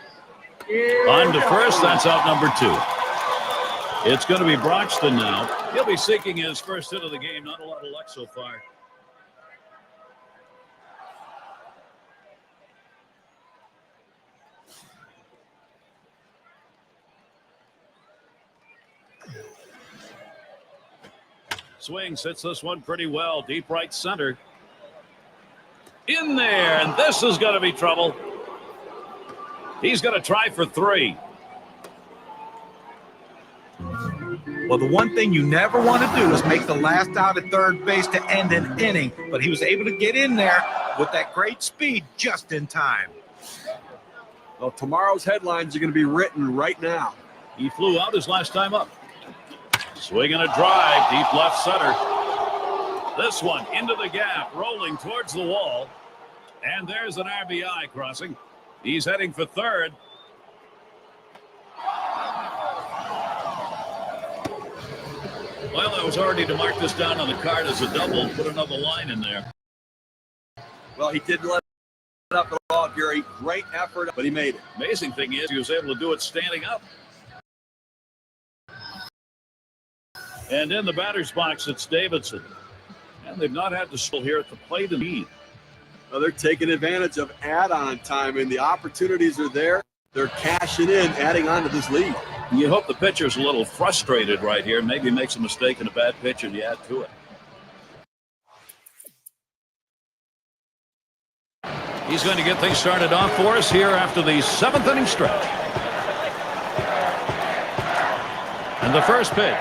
on to first. That's out number 2. It's going to be Broxton now. He'll be seeking his first hit of the game. Not a lot of luck so far. Swings, hits this one pretty well. Deep right center. In there, and this is going to be trouble. He's going to try for 3. Well, the one thing you never want to do is make the last out at third base to end an inning, but he was able to get in there with that great speed just in time. Well, tomorrow's headlines are going to be written right now. He flew out his last time up. Swinging a drive, deep left center. This one into the gap, rolling towards the wall. And there's an RBI crossing. He's heading for third. Well, I was already to mark this down on the card as a double, put another line in there. Well, he didn't let it up at all, Gary. Great effort, but he made it. Amazing thing is he was able to do it standing up. And in the batter's box, it's Davidson. And they've not had to still here at the plate and lead. Well, they're taking advantage of add-on time, and the opportunities are there. They're cashing in, adding on to this lead. You hope the pitcher's a little frustrated right here. Maybe makes a mistake in a bad pitch and you add to it. He's going to get things started off for us here after the 7th inning stretch. And the first pitch.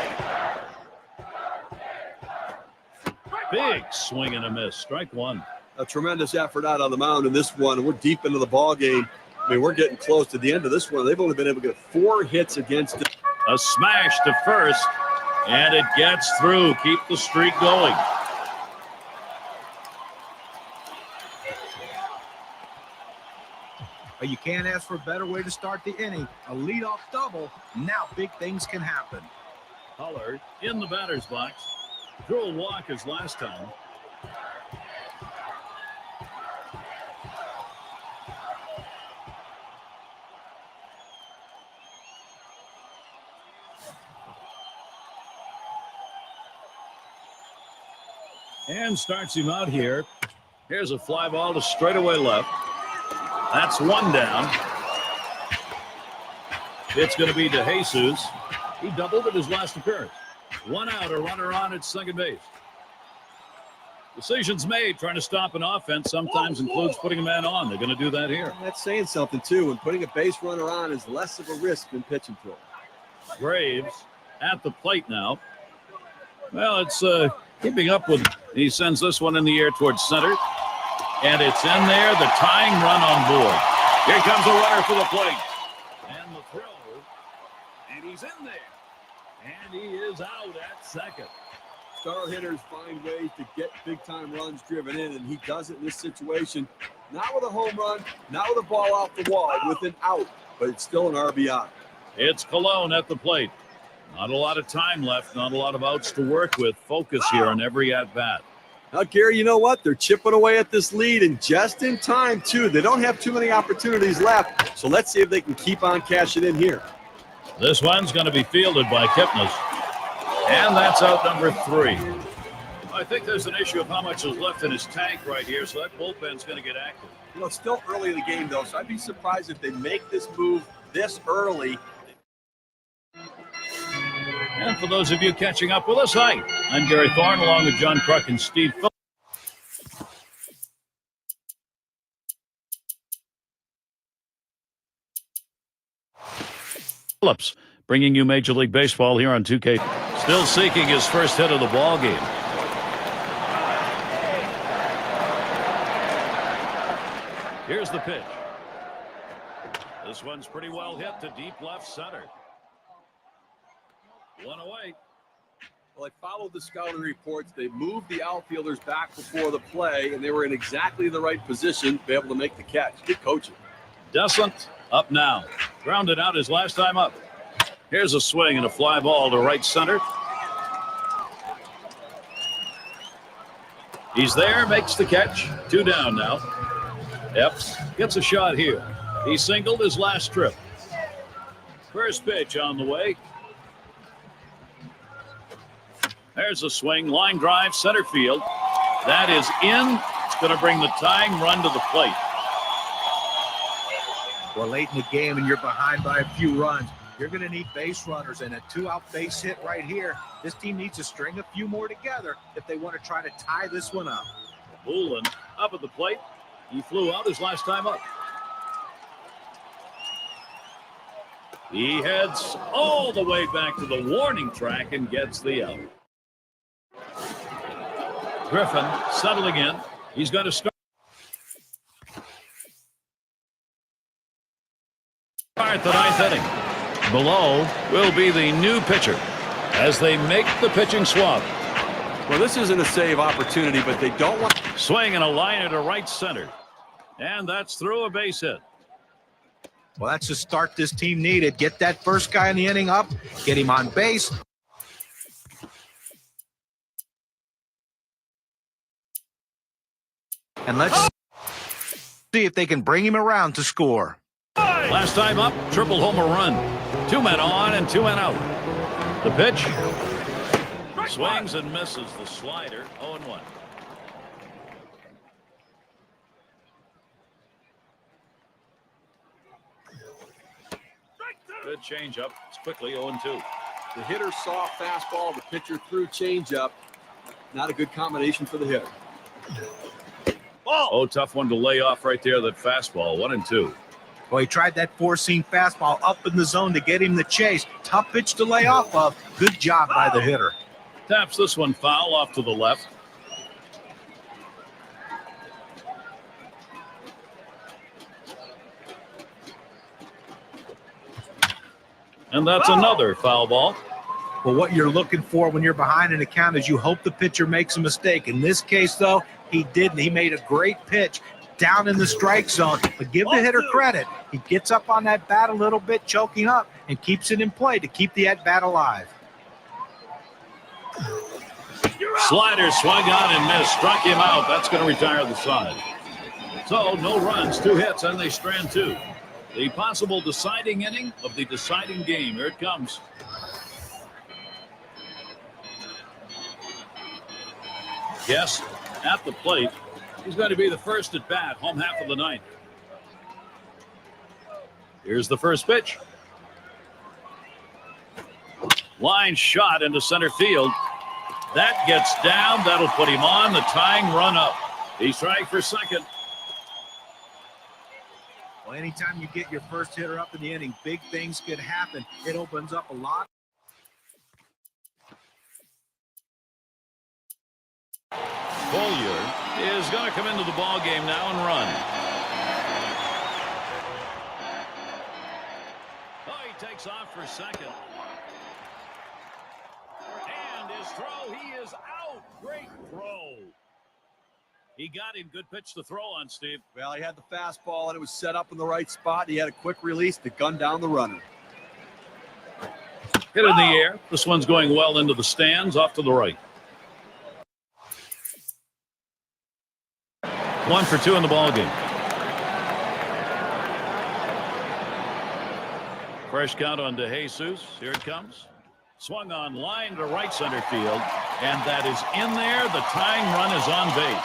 Big swing and a miss. Strike 1. A tremendous effort out on the mound in this one. We're deep into the ball game. I mean, we're getting close to the end of this one. They've only been able to get 4 hits against it. A smash to first, and it gets through. Keep the streak going. You can't ask for a better way to start the inning. A leadoff double. Now big things can happen. Huller in the batter's box. Drew a walk as last time. And starts him out here. Here's a fly ball to straightaway left. That's 1 down. It's going to be to Jesus. He doubled at his last appearance. 1 out, a runner on at second base. Decisions made. Trying to stop an offense sometimes includes putting a man on. They're going to do that here. That's saying something, too. And putting a base runner on is less of a risk than pitching to him. Graves at the plate now. Well, it's keeping up with. He sends this one in the air towards center. And it's in there. The tying run on board. Here comes a runner for the plate. And the throw. And he's in there. And he is out at second. Star hitters find ways to get big-time runs driven in, and he does it in this situation. Not with a home run, not with a ball off the wall, with an out, but it's still an RBI. It's Colon at the plate. Not a lot of time left, not a lot of outs to work with. Focus here on every at-bat. Now, Gary, you know what? They're chipping away at this lead, and just in time, too. They don't have too many opportunities left, so let's see if they can keep on cashing in here. This one's going to be fielded by Kipnis. And that's out number 3. I think there's an issue of how much is left in his tank right here, so that bullpen's going to get active. You know, it's still early in the game, though, so I'd be surprised if they make this move this early. And for those of you catching up with us, hi, I'm Gary Thorne along with John Kruk and Steve Phillips, bringing you Major League Baseball here on 2K. Still seeking his first hit of the ball game. Here's the pitch. This one's pretty well hit to deep left center. One away. Well, I followed the scouting reports. They moved the outfielders back before the play, and they were in exactly the right position to be able to make the catch. Good coaching. Descent up now. Grounded out his last time up. Here's a swing and a fly ball to right center. He's there, makes the catch. 2 down now. Epps gets a shot here. He singled his last trip. First pitch on the way. There's a swing, line drive, center field. That is in. It's going to bring the tying run to the plate. Well, late in the game and you're behind by a few runs, you're going to need base runners, and a 2-out base hit right here. This team needs to string a few more together if they want to try to tie this one up. Bullen up at the plate. He flew out his last time up. He heads all the way back to the warning track and gets the out. Griffin settling in. He's going to start the 9th inning. Below will be the new pitcher as they make the pitching swap. Well, this isn't a save opportunity, but they don't want... Swing and a liner to right center. And that's through a base hit. Well, that's the start this team needed. Get that first guy in the inning up, get him on base. And let's see if they can bring him around to score. Last time up, triple homer run. 2 men on and 2 men out. The pitch. Swings and misses the slider. 0-1. Good changeup. It's quickly 0-2. The hitter saw fastball. The pitcher threw changeup. Not a good combination for the hitter. Oh, tough one to lay off right there. That fastball. 1-2. Well, he tried that 4-seam fastball up in the zone to get him the chase. Tough pitch to lay off of. Good job by the hitter. Taps this one foul off to the left. And that's another foul ball. Well, what you're looking for when you're behind an account is you hope the pitcher makes a mistake. In this case, though, he didn't. He made a great pitch down in the strike zone. But give the hitter credit. He gets up on that bat a little bit, choking up, and keeps it in play to keep the at-bat alive. Slider swung on and missed. Struck him out. That's going to retire the side. So, no runs, 2 hits, and they strand 2. The possible deciding inning of the deciding game. Here it comes. Yes, at the plate. He's going to be the first at bat, home half of the 9th. Here's the first pitch. Line shot into center field. That gets down. That'll put him on the tying run up. He's trying for second. Well, anytime you get your first hitter up in the inning, big things could happen. It opens up a lot. Collier is going to come into the ball game now and run. Oh, he takes off for second. And his throw, he is out. Great throw. He got him. Good pitch to throw on, Steve. Well, he had the fastball, and it was set up in the right spot. He had a quick release to gun down the runner. Hit in the air. This one's going well into the stands, off to the right. 1 for 2 in the ball game. Fresh count on DeJesus. Here it comes. Swung on line to right center field, and that is in there. The tying run is on base.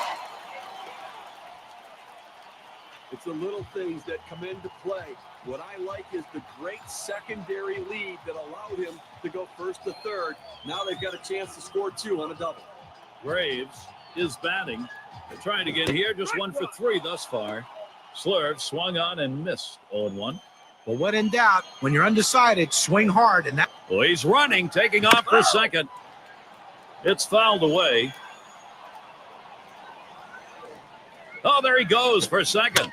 It's the little things that come into play. What I like is the great secondary lead that allowed him to go first to third. Now they've got a chance to score 2 on a double. Graves is batting. They're trying to get here. Just 1 for 3 thus far. Slurve swung on and missed. 0-1. But when in doubt, when you're undecided, swing hard. And that. Well, he's running, taking off for second. It's fouled away. Oh, there he goes for second.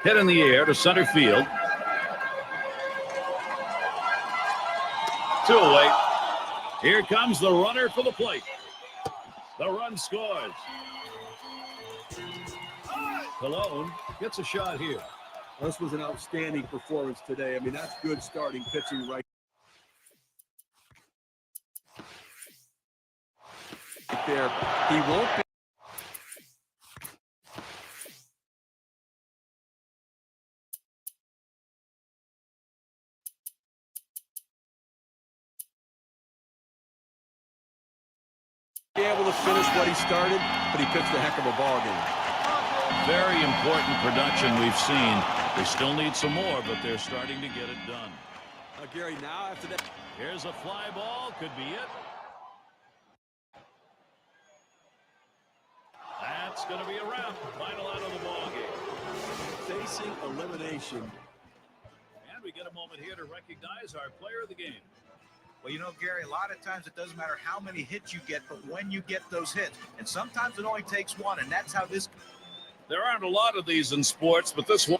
Hit in the air to center field. 2 away. Here comes the runner for the plate. The run scores. Colon gets a shot here. This was an outstanding performance today. I mean, that's good starting pitching right there. He won't be able to finish what he started, but he pitched a heck of a ball game. Very important production we've seen. They still need some more, but they're starting to get it done. Gary, now after that. Here's a fly ball. Could be it. That's going to be a wrap. Final out of the ball game. Facing elimination. And we get a moment here to recognize our player of the game. Well, you know, Gary, a lot of times it doesn't matter how many hits you get, but when you get those hits. And sometimes it only takes one, and that's how this. There aren't a lot of these in sports, but this one.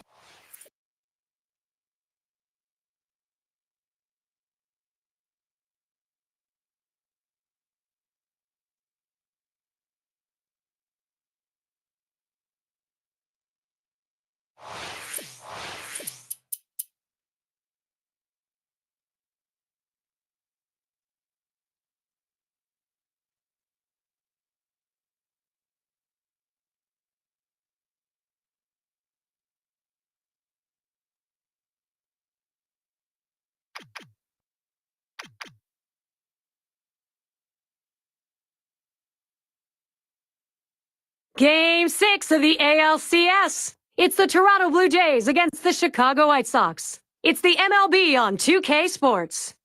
Game 6 of the ALCS. It's the Toronto Blue Jays against the Chicago White Sox. It's the MLB on 2K Sports.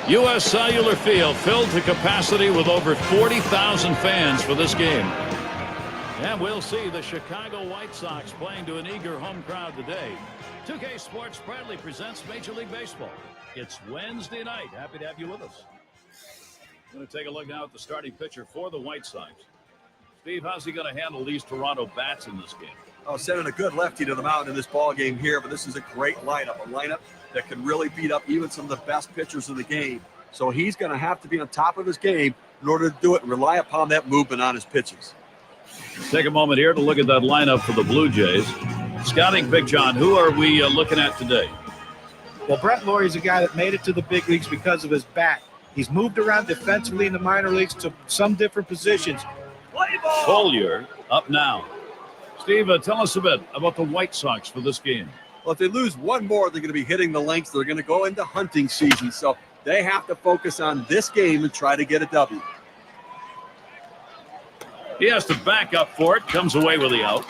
U.S. Cellular Field filled to capacity with over 40,000 fans for this game. And we'll see the Chicago White Sox playing to an eager home crowd today. 2K Sports proudly presents Major League Baseball. It's Wednesday night. Happy to have you with us. Going to take a look now at the starting pitcher for the White Sox. Steve, how's he going to handle these Toronto bats in this game? Oh, sending a good lefty to the mound in this ball game here, but this is a great lineup, a lineup that can really beat up even some of the best pitchers in the game. So he's going to have to be on top of his game in order to do it and rely upon that movement on his pitches. Take a moment here to look at that lineup for the Blue Jays. Scouting Big John, who are we looking at today? Well, Brett Laurie is a guy that made it to the big leagues because of his bat. He's moved around defensively in the minor leagues to some different positions. Collier up now. Steve, tell us a bit about the White Sox for this game. Well, if they lose one more, they're going to be hitting the lengths. They're going to go into hunting season. So they have to focus on this game and try to get a W. He has to back up for it. Comes away with the out.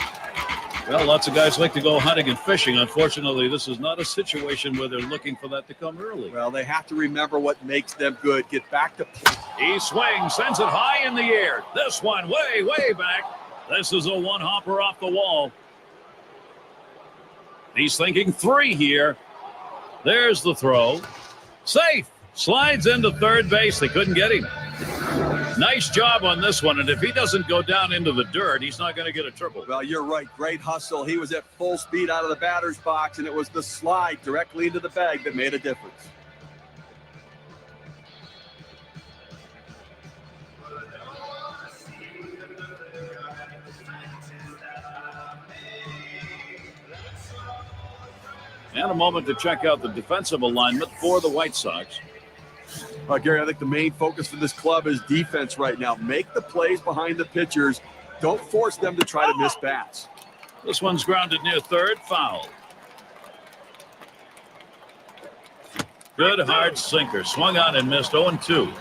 Well, lots of guys like to go hunting and fishing. Unfortunately, this is not a situation where they're looking for that to come early. Well, they have to remember what makes them good. Get back to play. He swings, sends it high in the air. This one way, way back. This is a one-hopper off the wall. He's thinking 3 here. There's the throw. Safe. Slides into third base. They couldn't get him. Nice job on this one, and if he doesn't go down into the dirt, he's not going to get a triple. Well, you're right. Great hustle. He was at full speed out of the batter's box, and it was the slide directly into the bag that made a difference. And a moment to check out the defensive alignment for the White Sox. Gary, I think the main focus for this club is defense right now. Make the plays behind the pitchers. Don't force them to try to miss bats. This one's grounded near third, foul. Good hard sinker. Swung on and missed 0-2.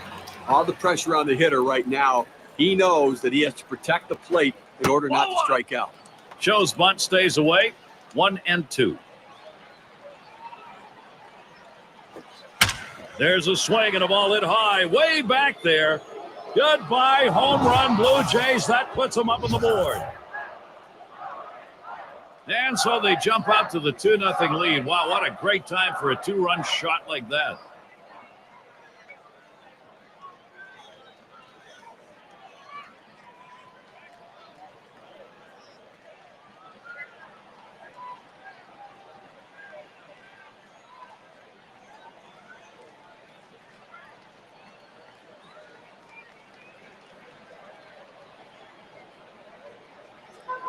All the pressure on the hitter right now. He knows that he has to protect the plate in order not to strike out. Shows bunt, stays away. 1-2. There's a swing and a ball hit high, way back there. Goodbye, home run, Blue Jays. That puts them up on the board. And so they jump out to the 2-0 lead. Wow, what a great time for a 2-run shot like that.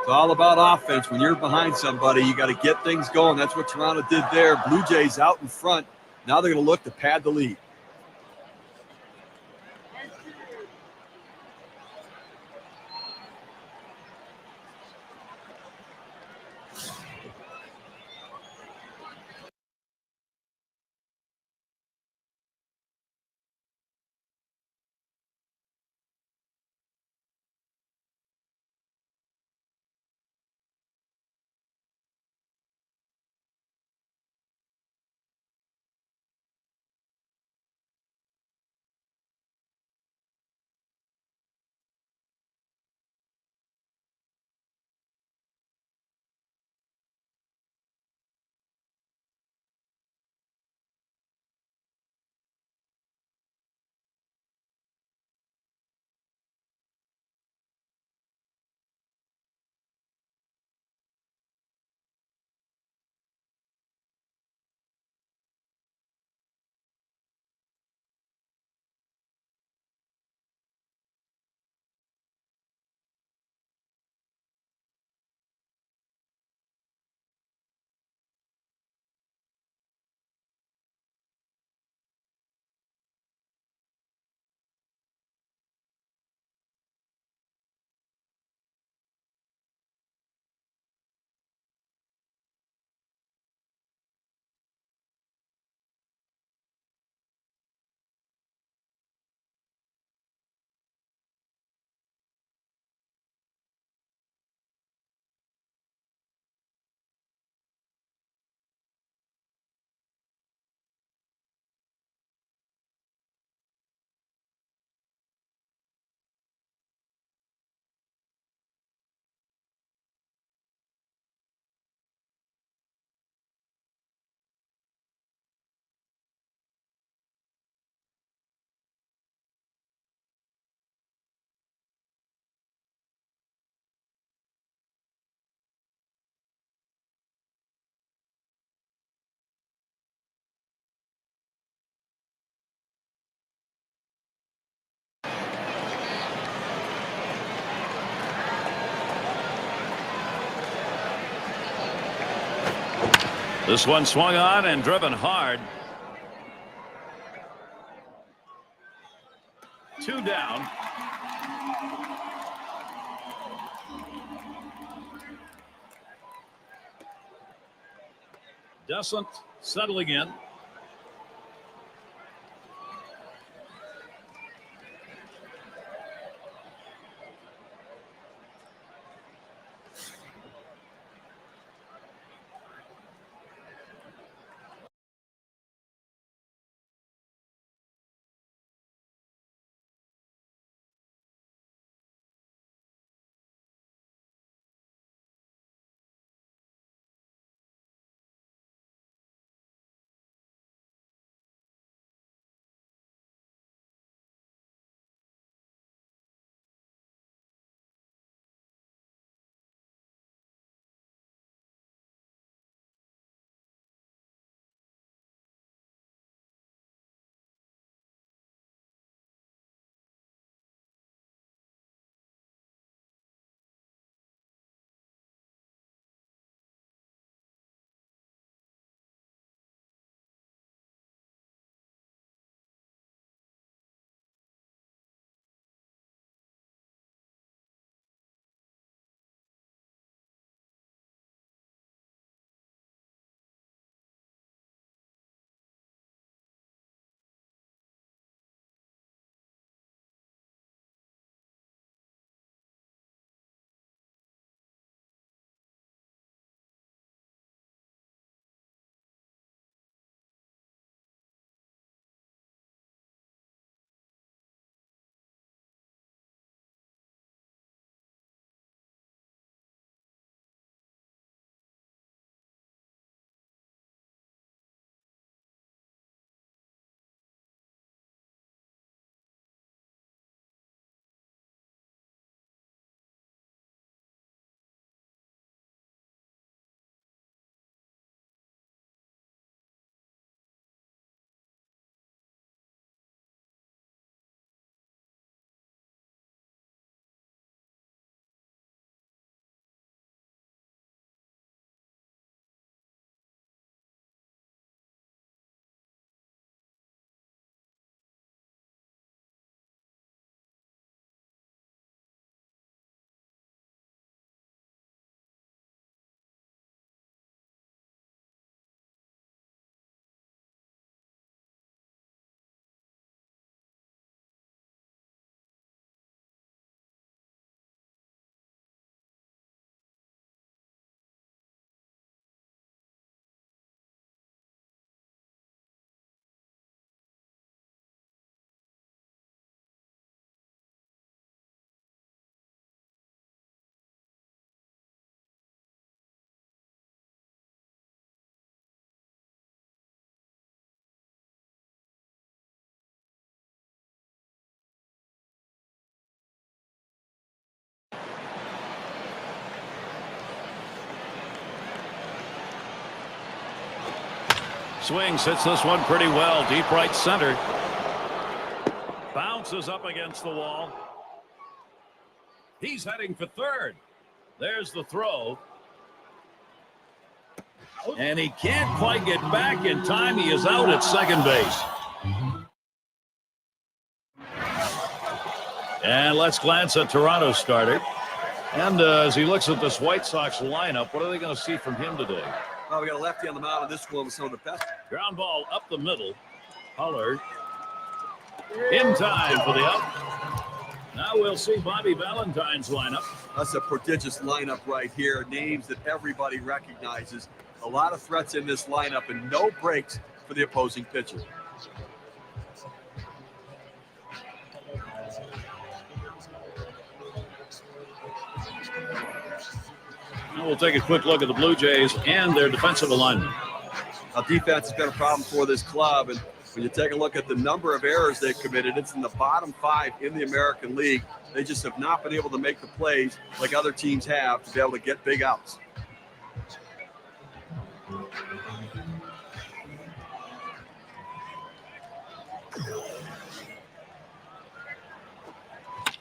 It's all about offense. When you're behind somebody, you got to get things going. That's what Toronto did there. Blue Jays out in front. Now they're going to look to pad the lead. This one swung on and driven hard. 2 down. Doesn't settling in. swings, hits this one pretty well. Deep right center. Bounces up against the wall. He's heading for third. There's the throw. And he can't quite get back in time. He is out at second base. And let's glance at Toronto's starter. And as he looks at this White Sox lineup, what are they going to see from him today? Well, we got a lefty on the mound in this one with some of the best. Ground ball up the middle. Huller in time for the out. Now we'll see Bobby Valentine's lineup. That's a prodigious lineup right here. Names that everybody recognizes. A lot of threats in this lineup and no breaks for the opposing pitcher. Now we'll take a quick look at the Blue Jays and their defensive alignment. Now, defense has been a problem for this club, and when you take a look at the number of errors they've committed, it's in the bottom 5 in the American League. They just have not been able to make the plays like other teams have to be able to get big outs.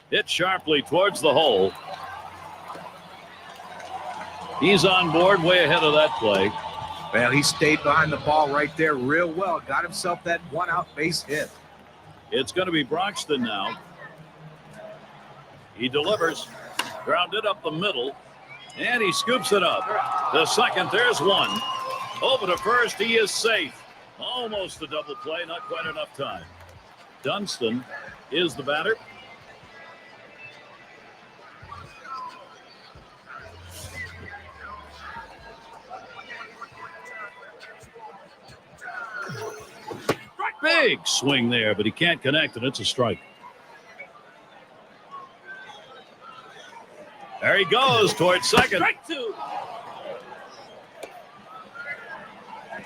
Hit sharply towards the hole. He's on board way ahead of that play. Well, he stayed behind the ball right there real well. Got himself that one-out base hit. It's going to be Broxton now. He delivers. Grounded up the middle. And he scoops it up. The second, there's one. Over to first, he is safe. Almost a double play, not quite enough time. Dunston is the batter. Big swing there, but he can't connect, and it's a strike. There he goes towards second. Strike 2.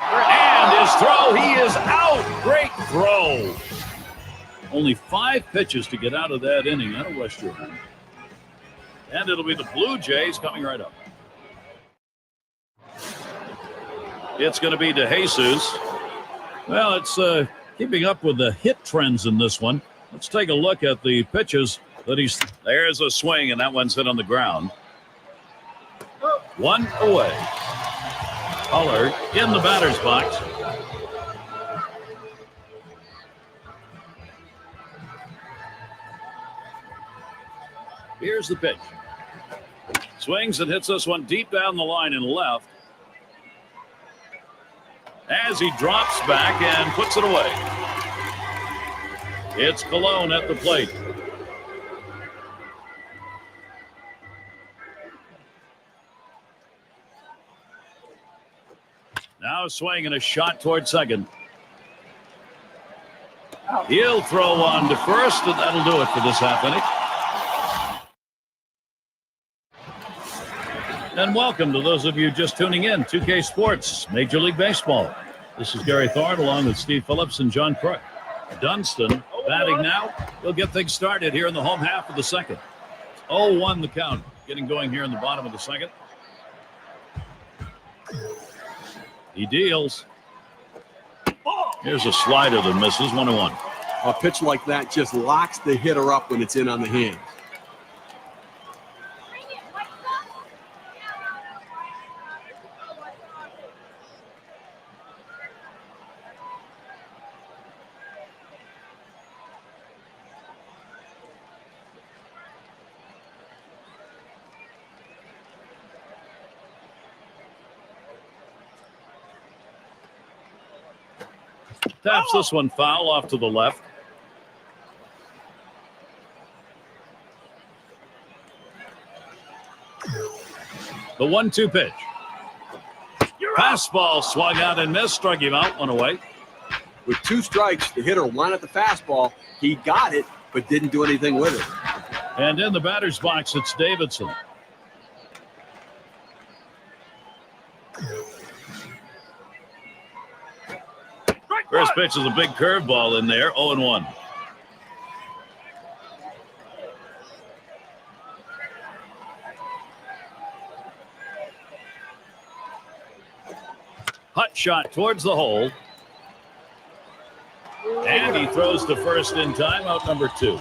And his throw, he is out. Great throw. Only 5 pitches to get out of that inning. That'll rush you. And it'll be the Blue Jays coming right up. It's going to be DeJesus. Well, it's keeping up with the hit trends in this one. Let's take a look at the pitches that he's. There's a swing, and that one's hit on the ground. One away. Huller in the batter's box. Here's the pitch. Swings and hits this one deep down the line and left. As he drops back and puts it away. It's Colon at the plate. Now a swing and a shot toward second. He'll throw on to first, and that'll do it for this half inning. And welcome to those of you just tuning in. 2K Sports, Major League Baseball. This is Gary Thorne along with Steve Phillips and John Crook. Dunston batting now. He'll get things started here in the home half of the second. 0-1 the count. Getting going here in the bottom of the second. He deals. Here's a slider that misses. 1-1. A pitch like that just locks the hitter up when it's in on the hands. Taps this one foul off to the left. The 1-2 pitch. Fastball swung out and missed. Struck him out. One away. With 2 strikes, the hitter wanted the fastball. He got it, but didn't do anything with it. And in the batter's box, it's Davidson. First pitch is a big curveball in there. 0-1. Hut shot towards the hole. And he throws to first in time, out number 2.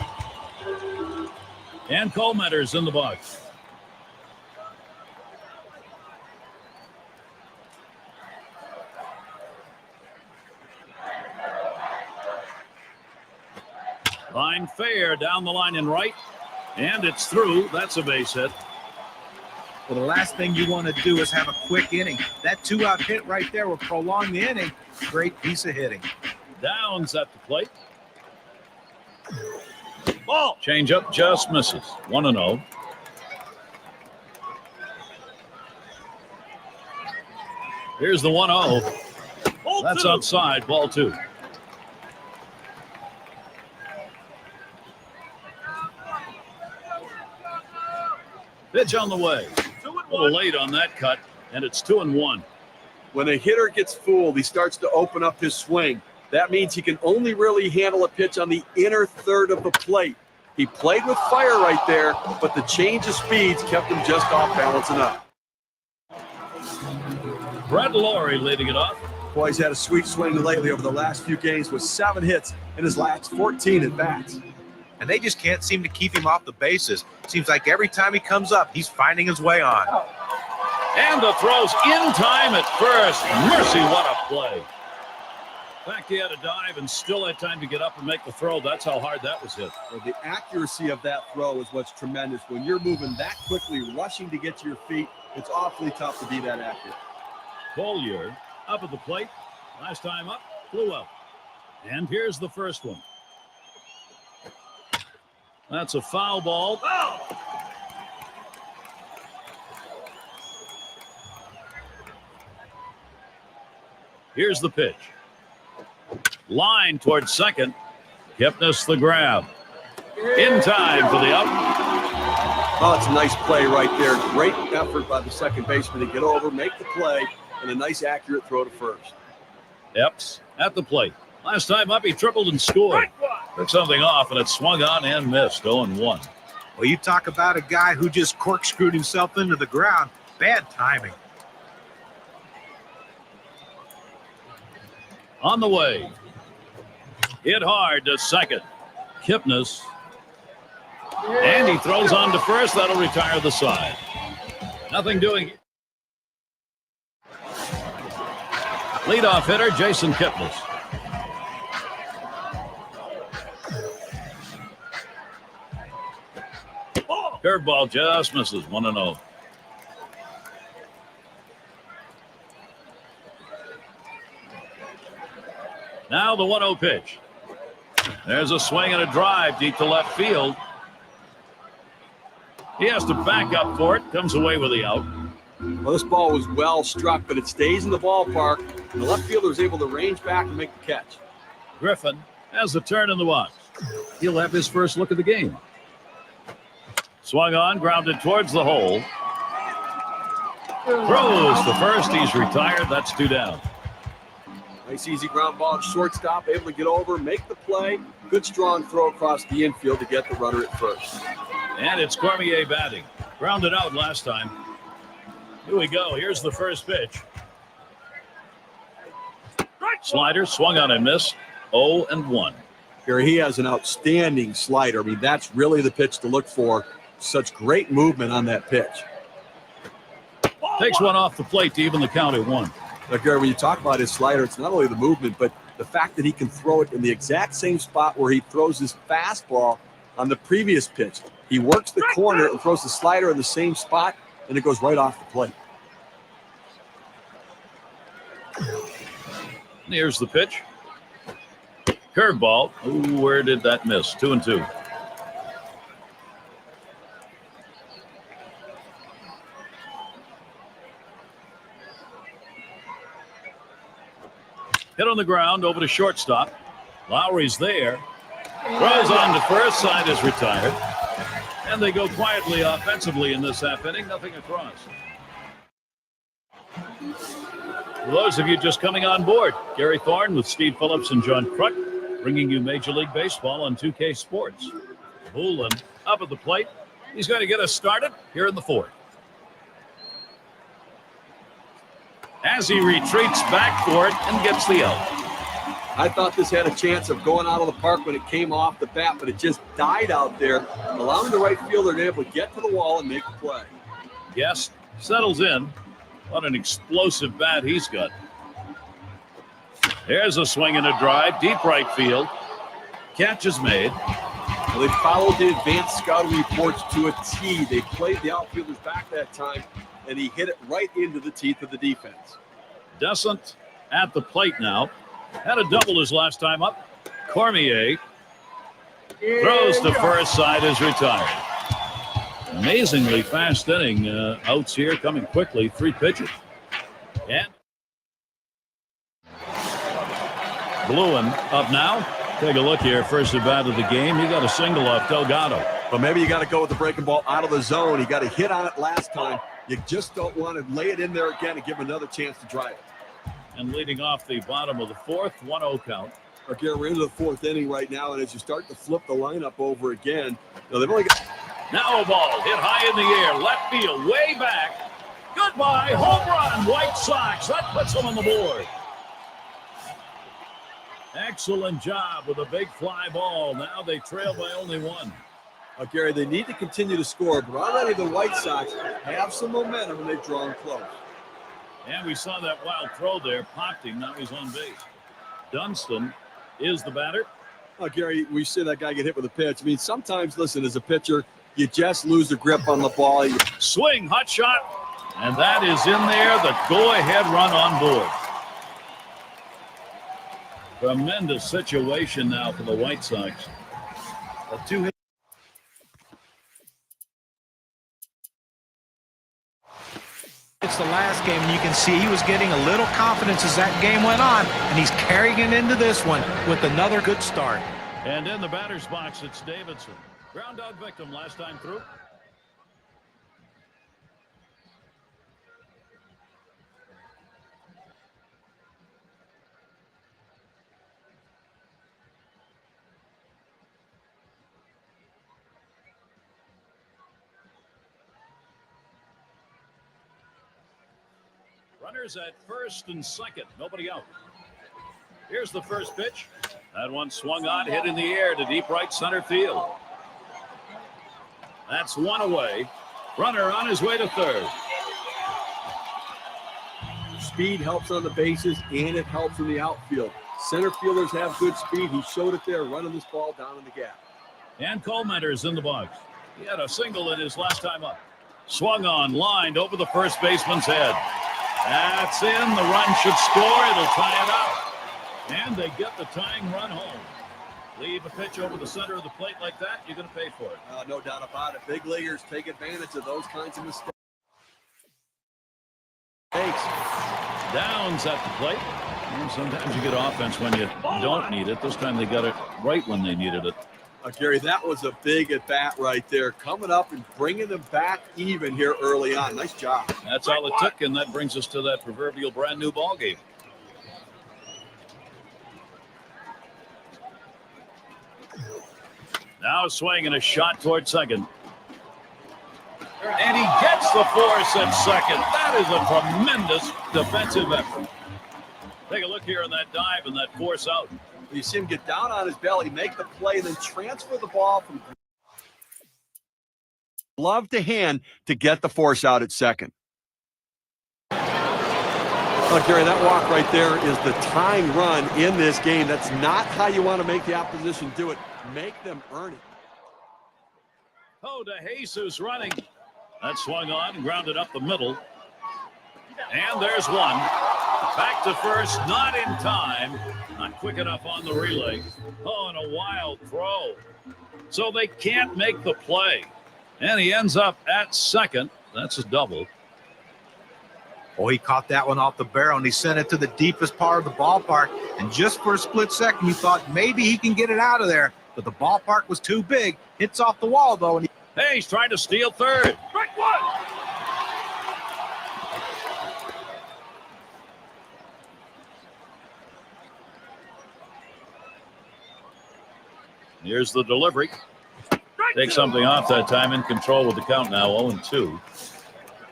And Colemanter's in the box. Line fair down the line and right. And it's through. That's a base hit. Well, the last thing you want to do is have a quick inning. That 2-out hit right there will prolong the inning. Great piece of hitting. Downs at the plate. Ball. Change up just misses. 1-0. Here's the 1-0. That's outside. Ball 2. Pitch on the way. A little late on that cut, and it's 2-1. When a hitter gets fooled, he starts to open up his swing. That means he can only really handle a pitch on the inner third of the plate. He played with fire right there, but the change of speeds kept him just off balance enough. Brett Laurie leading it off. Boy, he's had a sweet swing lately over the last few games with 7 hits in his last 14 at bats. And they just can't seem to keep him off the bases. Seems like every time he comes up, he's finding his way on. And the throw's in time at first. Mercy, what a play. In fact, he had a dive and still had time to get up and make the throw. That's how hard that was hit. Well, the accuracy of that throw is what's tremendous. When you're moving that quickly, rushing to get to your feet, it's awfully tough to be that accurate. Collier up at the plate. Last time up, flew out. And here's the first one. That's a foul ball. Oh! Here's the pitch. Line towards second. Kipnis the grab. In time for the up. Oh, it's a nice play right there. Great effort by the second baseman to get over, make the play, and a nice accurate throw to first. Epps at the plate. Last time up, he tripled and scored. Took something off, and it swung on and missed. 0-1. Well, you talk about a guy who just corkscrewed himself into the ground. Bad timing. On the way. Hit hard to second. Kipnis. And he throws on to first. That'll retire the side. Nothing doing. Leadoff hitter, Jason Kipnis. Curveball just misses. 1-0. Now the 1-0 pitch. There's a swing and a drive deep to left field. He has to back up for it. Comes away with the out. Well, this ball was well struck, but it stays in the ballpark. The left fielder is able to range back and make the catch. Griffin has the turn in the box. He'll have his first look at the game. Swung on, grounded towards the hole. Throws the first. He's retired. That's 2 down. Nice easy ground ball at shortstop, able to get over, make the play. Good strong throw across the infield to get the runner at first. And it's Cormier batting. Grounded out last time. Here we go. Here's the first pitch. Slider swung on and missed. 0-1. Gary, he has an outstanding slider. I mean, that's really the pitch to look for. Such great movement on that pitch. Takes one off the plate to even the count at 1. Now, Gary, when you talk about his slider, it's not only the movement, but the fact that he can throw it in the exact same spot where he throws his fastball on the previous pitch. He works the corner and throws the slider in the same spot, and it goes right off the plate. And here's the pitch. Curveball. Ooh, where did that miss? 2-2. Hit on the ground over to shortstop. Lowry's there. Throws on to first. Side is retired. And they go quietly offensively in this half inning. Nothing across. For those of you just coming on board, Gary Thorne with Steve Phillips and John Kruk bringing you Major League Baseball on 2K Sports. Hoolan up at the plate. He's going to get us started here in the 4th. As he retreats back for it and gets the out. I thought this had a chance of going out of the park when it came off the bat, but it just died out there, allowing the right fielder to be able to get to the wall and make the play. Yes, settles in. What an explosive bat he's got. There's a swing and a drive, deep right field. Catch is made. Well, they followed the advanced scouting reports to a T. They played the outfielders back that time, and he hit it right into the teeth of the defense. Descent at the plate now. Had a double his last time up. Cormier throws to first, side is retired. Amazingly fast inning. Outs here coming quickly. 3 pitches. And Bluen up now. Take a look here. First at bat of the game. He got a single off Delgado. But maybe you got to go with the breaking ball out of the zone. He got a hit on it last time. You just don't want to lay it in there again and give him another chance to drive it. And leading off the bottom of the 4th, 1-0 count. Okay, we're into the 4th inning right now, and as you start to flip the lineup over again, they've only got... Now a ball hit high in the air, left field, way back. Goodbye, home run, White Sox. That puts them on the board. Excellent job with a big fly ball. Now they trail by only 1. Gary, they need to continue to score, but already the White Sox have some momentum and they've drawn close. And we saw that wild throw there, popped him. Now he's on base. Dunston is the batter. Oh, Gary, we see that guy get hit with a pitch. I mean, sometimes, listen, as a pitcher, you just lose the grip on the ball. Swing, hot shot, and that is in there. The go-ahead run on board. Tremendous situation now for the White Sox. A 2-hit. It's the last game, and you can see he was getting a little confidence as that game went on, and he's carrying it into this one with another good start. And in the batter's box, it's Davidson. Ground out victim last time through. Runners at first and second. Nobody out. Here's the first pitch. That one swung on, hit in the air to deep right center field. That's 1 away. Runner on his way to third. Speed helps on the bases, and it helps in the outfield. Center fielders have good speed. He showed it there, running this ball down in the gap. And Colemanter's in the box. He had a single in his last time up. Swung on, lined over the first baseman's head. That's in. The run should score. It'll tie it up. And they get the tying run home. Leave a pitch over the center of the plate like that, you're going to pay for it. No doubt about it. Big leaguers take advantage of those kinds of mistakes. Downs at the plate. And sometimes you get offense when you don't need it. This time they got it right when they needed it. Gary, that was a big at-bat right there. Coming up and bringing them back even here early on. Nice job. That's all it took, and that brings us to that proverbial brand-new ball game. Now a swing and a shot toward second. And he gets the force at second. That is a tremendous defensive effort. Take a look here on that dive and that force out. You see him get down on his belly, make the play, then transfer the ball from glove to hand to get the force out at second. Oh, Gary, that walk right there is the tying run in this game. That's not how you want to make the opposition do it. Make them earn it. Oh, de Jesus running. That swung on and grounded up the middle. And there's one. Back to first, not in time. Not quick enough on the relay. Oh, and a wild throw. So they can't make the play. And he ends up at second. That's a double. Oh, he caught that one off the barrel, and he sent it to the deepest part of the ballpark. And just for a split second, you thought maybe he can get it out of there. But the ballpark was too big. Hits off the wall, though. And hey, he's trying to steal third. Strike one. Here's the delivery. Take something off that time. In control with the count now, 0-2.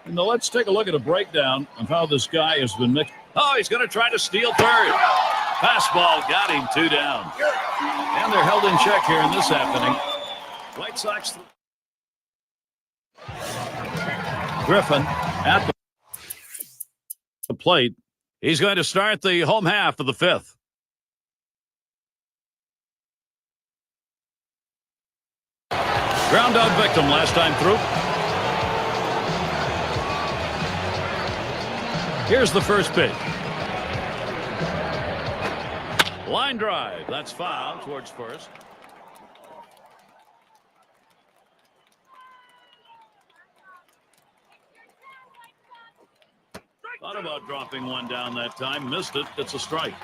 And now let's take a look at a breakdown of how this guy has been mixed. Oh, he's going to try to steal third. Fastball got him 2 down. And they're held in check here in this happening. White Sox. Griffin at the plate. He's going to start the home half of the 5th. Ground out victim last time through. Here's the first pitch. Line drive. That's foul towards first. Thought about dropping one down that time. Missed it. It's a strike.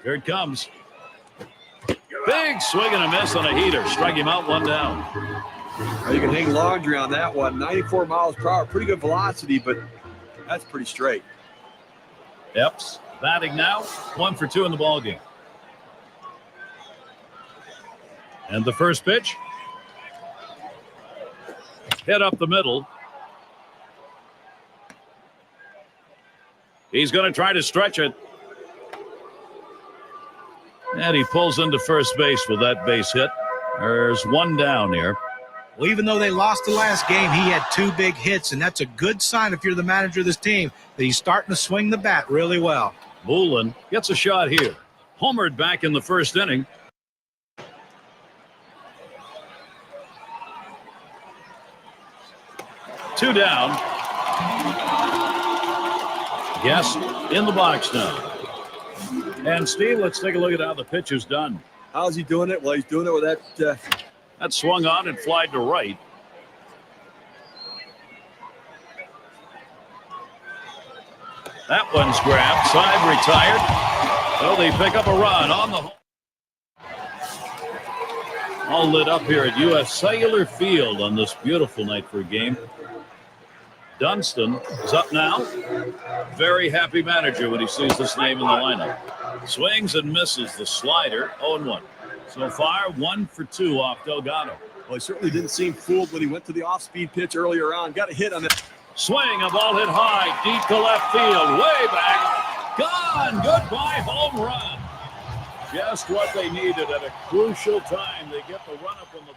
Here it comes. Big swing and a miss on a heater. Strike him out, 1 down. You can hang laundry on that one. 94 miles per hour. Pretty good velocity, but that's pretty straight. Epps batting now. 1 for 2 in the ballgame. And the first pitch. Hit up the middle. He's going to try to stretch it. And he pulls into first base with that base hit. There's 1 down here. Well, even though they lost the last game, he had 2 big hits, and that's a good sign if you're the manager of this team that he's starting to swing the bat really well. Bullen gets a shot here. Homered back in the first inning. Two down. Yes, in the box now. And Steve, let's take a look at how the pitch is done. How's he doing it? Well, he's doing it with that. That swung on and flied to right. That one's grabbed. Side retired. So they pick up a run on the home. All lit up here at U.S. Cellular Field on this beautiful night for a game. Dunston is up now. Very happy manager when he sees this name in the lineup. Swings and misses the slider. 0-1. So far, 1 for 2 off Delgado. Well, he certainly didn't seem fooled when he went to the off-speed pitch earlier on. Got a hit on it. Swing, a ball hit high, deep to left field, way back. Gone. Goodbye, home run. Just what they needed at a crucial time. They get the run up on the.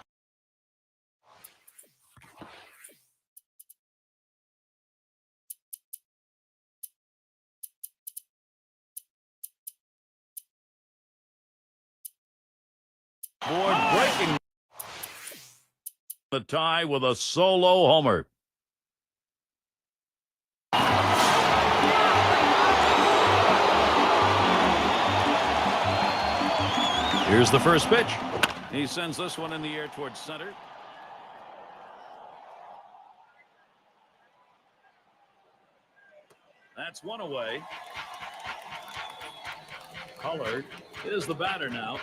Board breaking the tie with a solo homer. Here's the first pitch. He sends this one in the air towards center. That's one away. Collard is the batter now.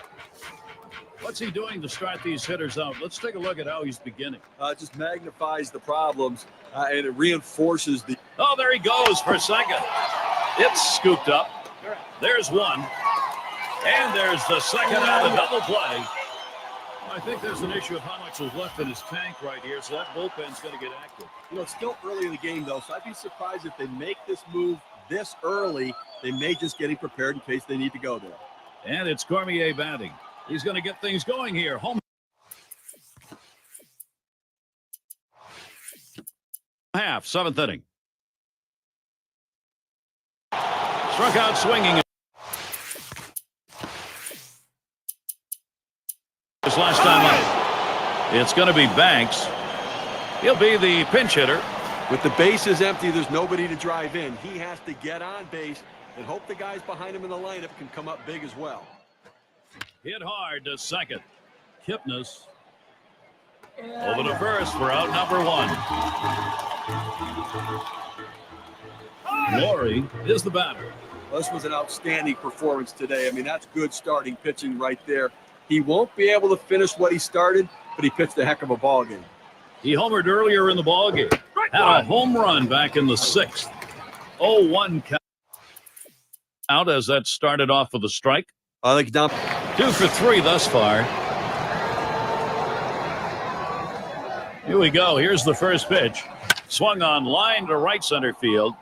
What's he doing to start these hitters out? Let's take a look at how he's beginning. It just magnifies the problems, and it reinforces the. Oh, there he goes for second. It's scooped up. There's one. And there's the second out of double play. I think there's an issue of how much is left in his tank right here, so that bullpen's going to get active. You know, it's still early in the game, though, so I'd be surprised if they make this move this early. They may just get him prepared in case they need to go there. And it's Cormier batting. He's going to get things going here. Home half, 7th inning. Struck out swinging. This last time out. It's going to be Banks. He'll be the pinch hitter. With the bases empty, there's nobody to drive in. He has to get on base and hope the guys behind him in the lineup can come up big as well. Hit hard to second. Kipnis over to first for out number 1. Laurie is the batter. Well, this was an outstanding performance today. I mean, that's good starting pitching right there. He won't be able to finish what he started, but he pitched a heck of a ball game. He homered earlier in the ball game. Had a home run back in the 6th. 0-1 count as that started off with a strike. I think down 2 for 3 thus far. Here we go. Here's the first pitch. Swung on line to right center field.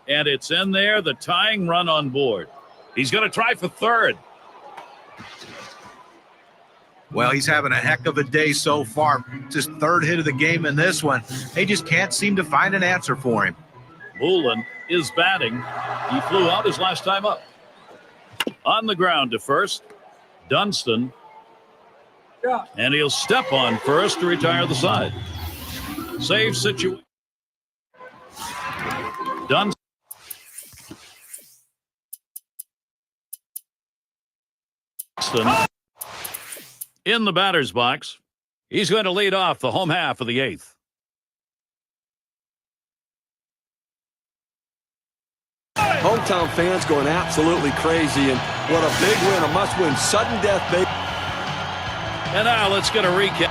And it's in there, the tying run on board. He's going to try for third. Well, he's having a heck of a day so far. It's his third hit of the game in this one. They just can't seem to find an answer for him. Moulin is batting. He flew out his last time up. On the ground to first, Dunston. And he'll step on first to retire the side. Save situation. Dunston. In the batter's box. He's going to lead off the home half of the eighth. Hometown fans going absolutely crazy, and what a big win, a must-win, sudden death, baby. And now let's get a recap.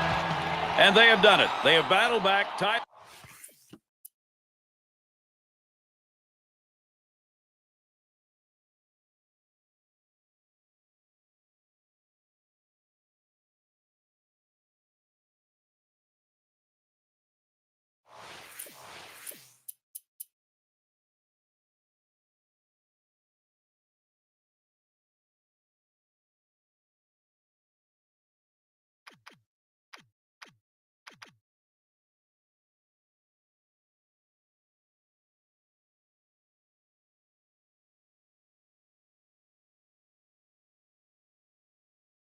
And they have done it. They have battled back, tied.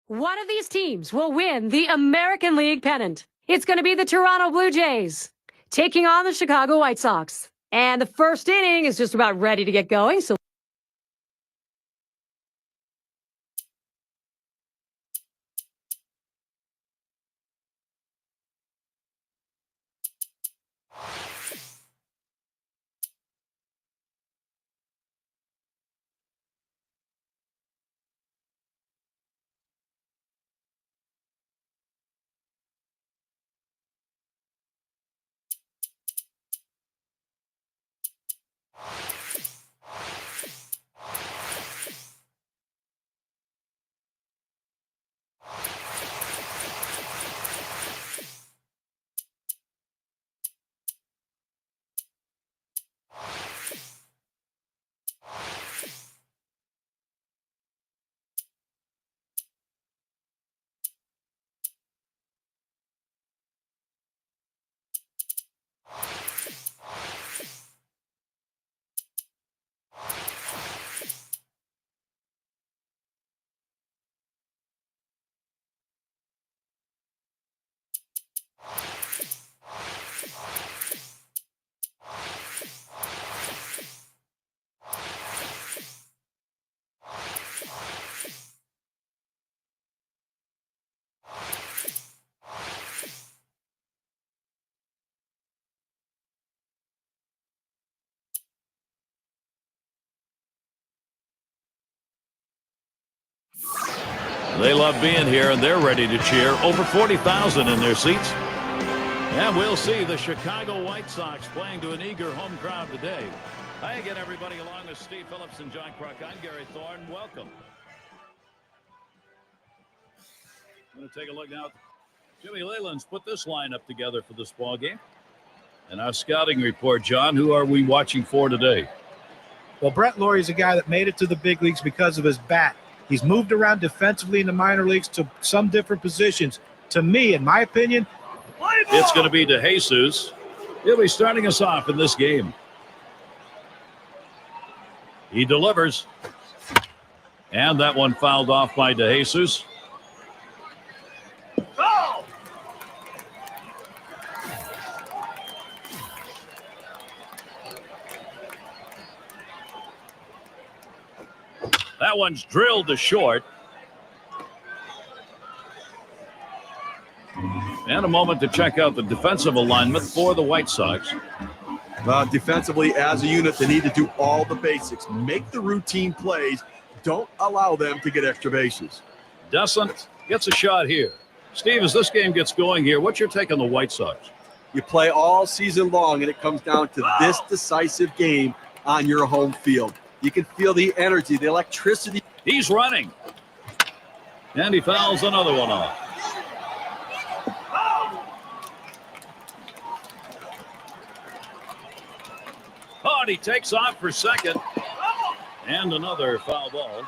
One of these teams will win the American League pennant. It's going to be the Toronto Blue Jays taking on the Chicago White Sox. And the first inning is just about ready to get going. So They love being here, and they're ready to cheer. Over 40,000 in their seats. And we'll see the Chicago White Sox playing to an eager home crowd today. Hi again, everybody, along with Steve Phillips and John Kruk. I'm Gary Thorne. Welcome. I'm going to take a look now. Jimmy Leyland's put this lineup together for this ball game. And our scouting report, John, who are we watching for today? Well, Brett Lawrie is a guy that made it to the big leagues because of his bat. He's moved around defensively in the minor leagues to some different positions. To me, in my opinion, it's going to be DeJesus. He'll be starting us off in this game. He delivers. And that one fouled off by DeJesus. That one's drilled to short. And a moment to check out the defensive alignment for the White Sox. Defensively, as a unit, they need to do all the basics. Make the routine plays. Don't allow them to get extra bases. Descent gets a shot here. Steve, as this game gets going here, what's your take on the White Sox? You play all season long, and it comes down to this decisive game on your home field. You can feel the energy, the electricity. He's running. And he fouls another one off. Oh, and he takes off for second. And another foul ball.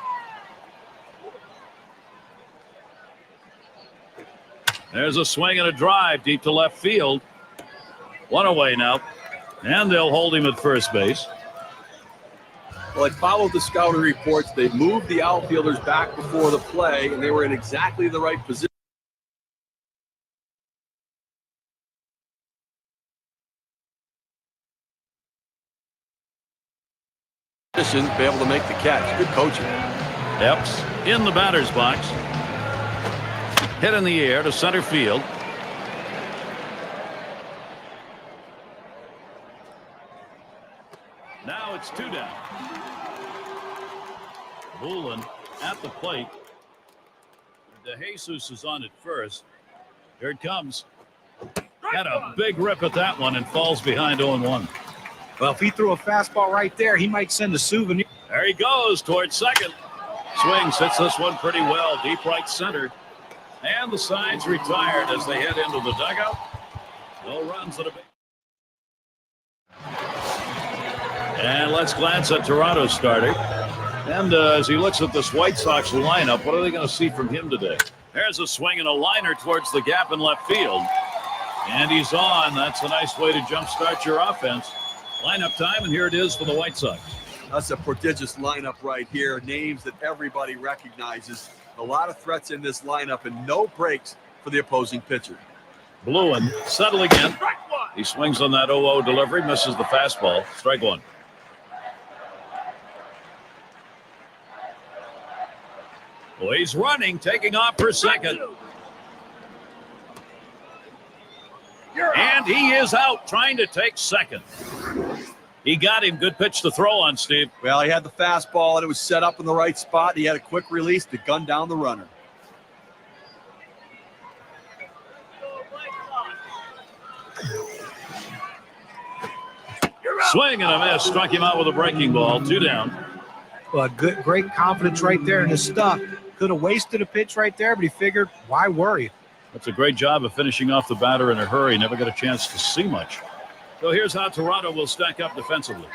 There's a swing and a drive deep to left field. One away now. And they'll hold him at first base. Well, I followed the scouting reports. They moved the outfielders back before the play, and they were in exactly the right position. To be able to make the catch. Good coaching. Epps in the batter's box. Hit in the air to center field. Now it's 2 down. Bullen at the plate. DeJesus is on at first. Here it comes. Had a big rip at that one and falls behind 0-1. Well, if he threw a fastball right there, he might send a souvenir. There he goes towards second. Swings, hits this one pretty well. Deep right center. And the side's retired as they head into the dugout. No runs at a base. And let's glance at Toronto's starter. And as he looks at this White Sox lineup, what are they going to see from him today? There's a swing and a liner towards the gap in left field. And he's on. That's a nice way to jumpstart your offense. Lineup time, and here it is for the White Sox. That's a prodigious lineup right here. Names that everybody recognizes. A lot of threats in this lineup and no breaks for the opposing pitcher. Bluen settling in. He swings on that 0-0 delivery, misses the fastball. Strike one. Well, he's running, taking off for second. And he is out trying to take second. He got him. Good pitch to throw on, Steve. Well, he had the fastball, and it was set up in the right spot. He had a quick release to gun down the runner. Swing and a miss. Struck him out with a breaking ball. 2 down. Well, great confidence right there in his stuff. Could have wasted a pitch right there, but he figured, why worry? That's a great job of finishing off the batter in a hurry. Never got a chance to see much. So here's how Toronto will stack up defensively.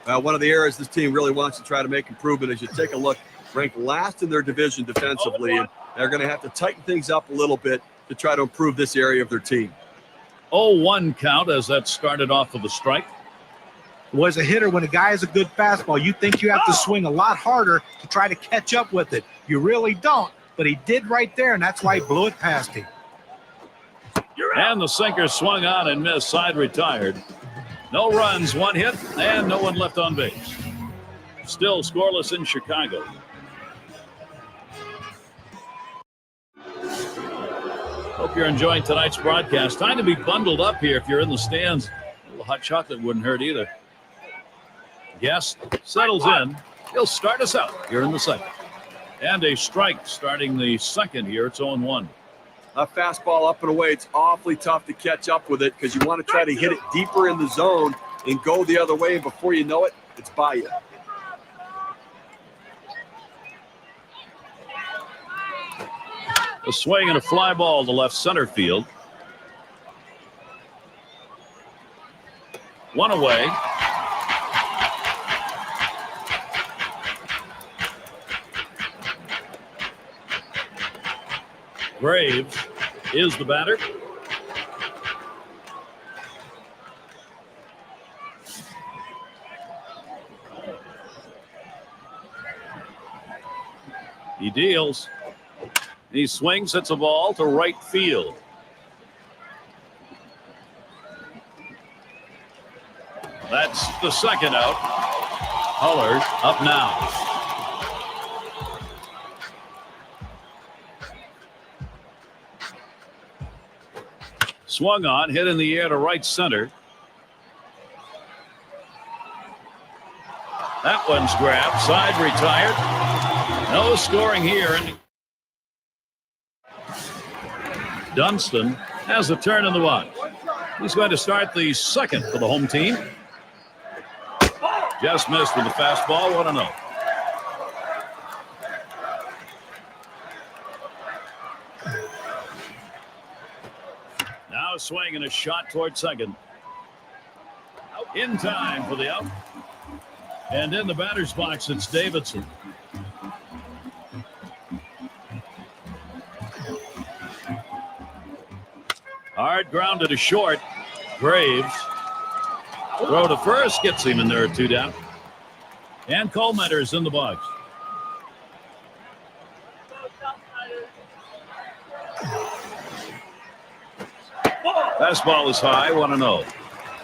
One of the areas this team really wants to try to make improvement is you take a look, ranked last in their division defensively, and they're going to have to tighten things up a little bit to try to improve this area of their team. 0-1 count as that started off with a strike. Was a hitter, when a guy has a good fastball, you think you have to swing a lot harder to try to catch up with it. You really don't, but he did right there, and that's why he blew it past him. And the sinker swung on and missed. Side retired. No runs, 1 hit, and no one left on base. Still scoreless in Chicago. Hope you're enjoying tonight's broadcast. Time to be bundled up here if you're in the stands. A little hot chocolate wouldn't hurt either. Guest settles in. He'll start us out here in the second. And a strike starting the second here. It's 0-1. A fastball up and away. It's awfully tough to catch up with it because you want to try to hit it deeper in the zone and go the other way. And before you know it, it's by you. A swing and a fly ball to left center field. 1 away. Graves is the batter. He deals. He swings, hits a ball to right field. That's the second out. Hullard up now. Swung on, hit in the air to right center. That one's grabbed, side retired. No scoring here. Dunston has a turn in the box. He's going to start the second for the home team. Just missed with the fastball, 1-0. Now a swing and a shot toward second. Out In time for the out. And in the batter's box, it's Davidson. Hard grounded to short. Graves. Throw to first gets him, and there are 2 down. And Colemeter is in the box. Fastball is high, 1-0. Well,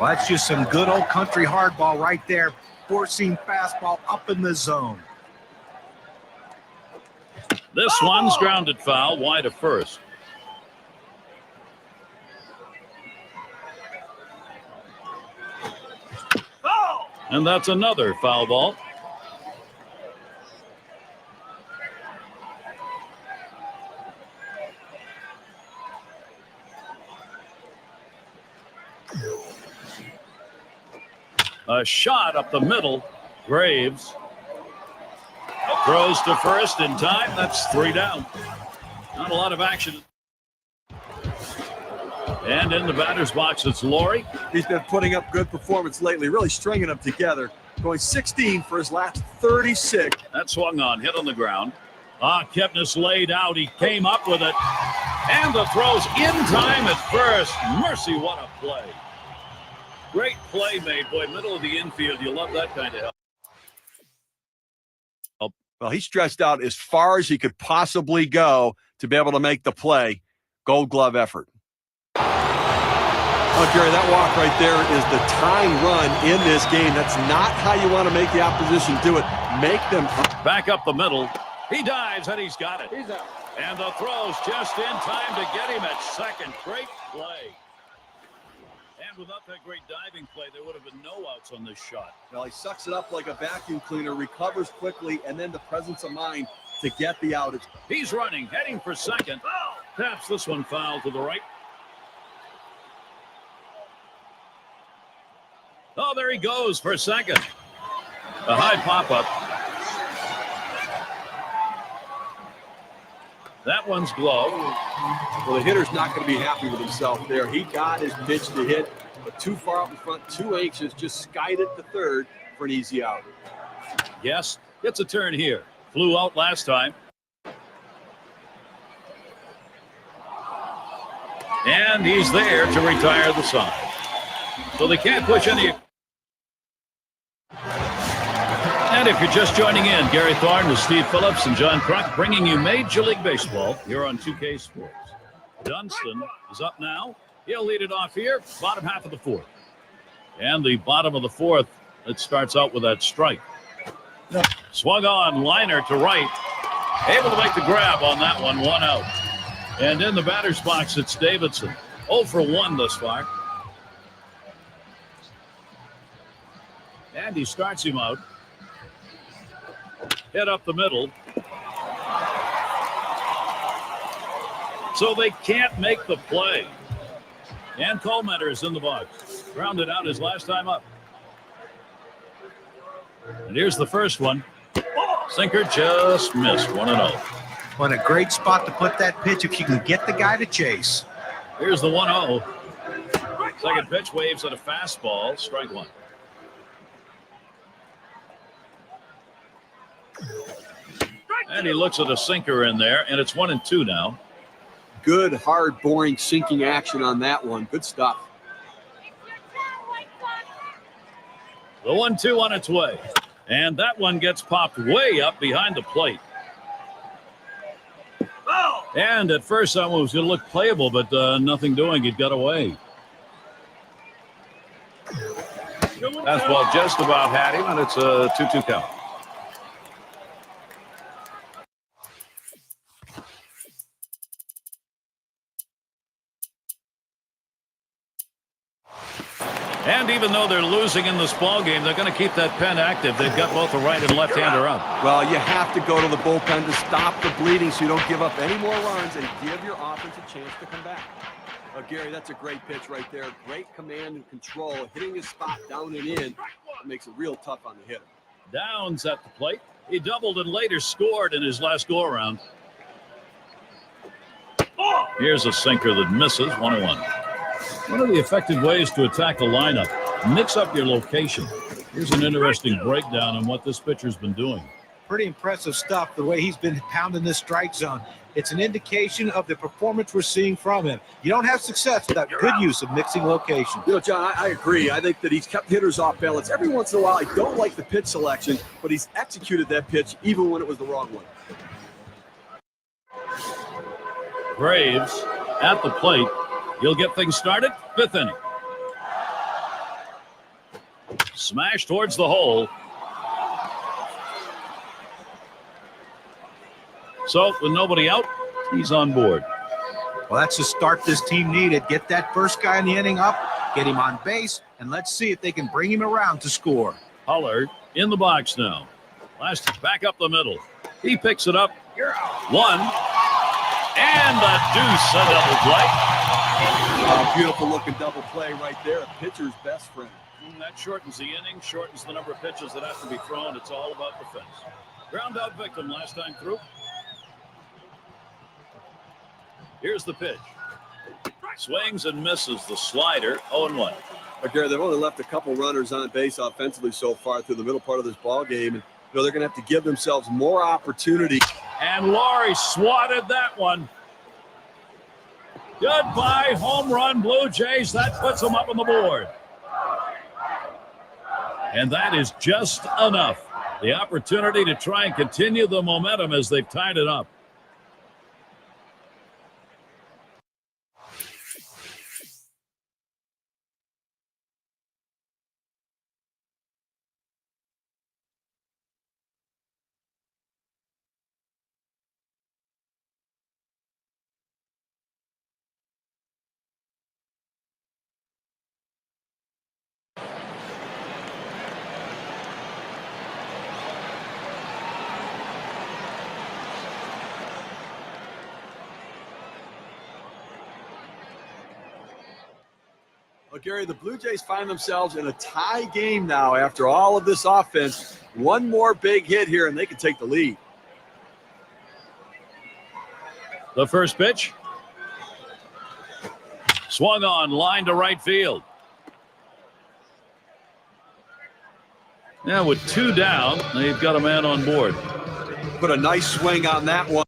that's just some good old country hardball right there. Four-seam fastball up in the zone. This one's grounded foul, wide of first. And that's another foul ball. A shot up the middle. Graves throws to first in time. That's 3 down. Not a lot of action. And in the batter's box, it's Laurie. He's been putting up good performance lately, really stringing them together. Going 16 for his last 36. That swung on, hit on the ground. Kipnis laid out. He came up with it. And the throw's in time at first. Mercy, what a play. Great play made, boy, middle of the infield. You love that kind of help. Well, he stretched out as far as he could possibly go to be able to make the play. Gold Glove effort. Oh, Jerry, that walk right there is the tying run in this game. That's not how you want to make the opposition do it. Make them. Back up the middle. He dives, and he's got it. He's out. And the throw's just in time to get him at second. Great play. And without that great diving play, there would have been no outs on this shot. Well, he sucks it up like a vacuum cleaner, recovers quickly, and then the presence of mind to get the out. He's running, heading for second. Taps this one foul to the right. Oh, there he goes for second. A high pop-up. That one's gloved. Well, the hitter's not going to be happy with himself there. He got his pitch to hit, but too far up in front, too anxious, just skied it to third for an easy out. Yes, gets a turn here. Flew out last time. And he's there to retire the side. So they can't push any. And if you're just joining in, Gary Thorne with Steve Phillips and John Kruk bringing you Major League Baseball here on 2K Sports. Dunston is up now. He'll lead it off here, bottom half of the fourth. And the bottom of the fourth, it starts out with that strike. Swung on, liner to right. Able to make the grab on that one, 1 out. And in the batter's box, it's Davidson. 0 for 1 thus far. And he starts him out. Hit up the middle. So they can't make the play. And Colemeter is in the box. Grounded out his last time up. And here's the first one. Sinker just missed, 1-0. What a great spot to put that pitch if you can get the guy to chase. Here's the 1-0. Second pitch waves at a fastball, strike one. And he looks at a sinker in there, and it's 1-2 now. Good, hard, boring, sinking action on that one. Good stuff. The 1-2 on its way. And that one gets popped way up behind the plate. And at first, I was going to look playable, but nothing doing. It got away. Fastball just about had him, and it's a 2-2 count. And even though they're losing in this ball game, they're going to keep that pen active. They've got both the right and left-hander up. Well, you have to go to the bullpen to stop the bleeding so you don't give up any more runs and give your offense a chance to come back. Gary, that's a great pitch right there. Great command and control. Hitting his spot down and in makes it real tough on the hitter. Downs at the plate. He doubled and later scored in his last go-around. Here's a sinker that misses, 1-1. One of the effective ways to attack the lineup mix up your location. Here's an interesting breakdown on what this pitcher's been doing. Pretty impressive stuff, the way he's been pounding this strike zone. It's an indication of the performance we're seeing from him. You don't have success without good use of mixing locations. You know, John, I agree. I think that he's kept hitters off balance. Every once in a while, I don't like the pitch selection, but he's executed that pitch even when it was the wrong one. Braves at the plate. He'll get things started. 5th inning. Smash towards the hole. So, with nobody out, he's on board. Well, that's the start this team needed. Get that first guy in the inning up, get him on base, and let's see if they can bring him around to score. Huller in the box now. Last back up the middle. He picks it up. One. And a deuce, a double play. Beautiful looking double play right there. A pitcher's best friend. That shortens the inning, shortens the number of pitches that have to be thrown. It's all about defense. Ground out victim last time through. Here's the pitch. Swings and misses the slider. 0-1. But Gary, they've only left a couple runners on base offensively so far through the middle part of this ball game. And they're going to have to give themselves more opportunity. And Laurie swatted that one. Goodbye, home run, Blue Jays. That puts them up on the board. And that is just enough. The opportunity to try and continue the momentum as they've tied it up. Well, Gary, the Blue Jays find themselves in a tie game now after all of this offense. One more big hit here, and they can take the lead. The first pitch. Swung on, line to right field. Now with 2 down, they've got a man on board. Put a nice swing on that one.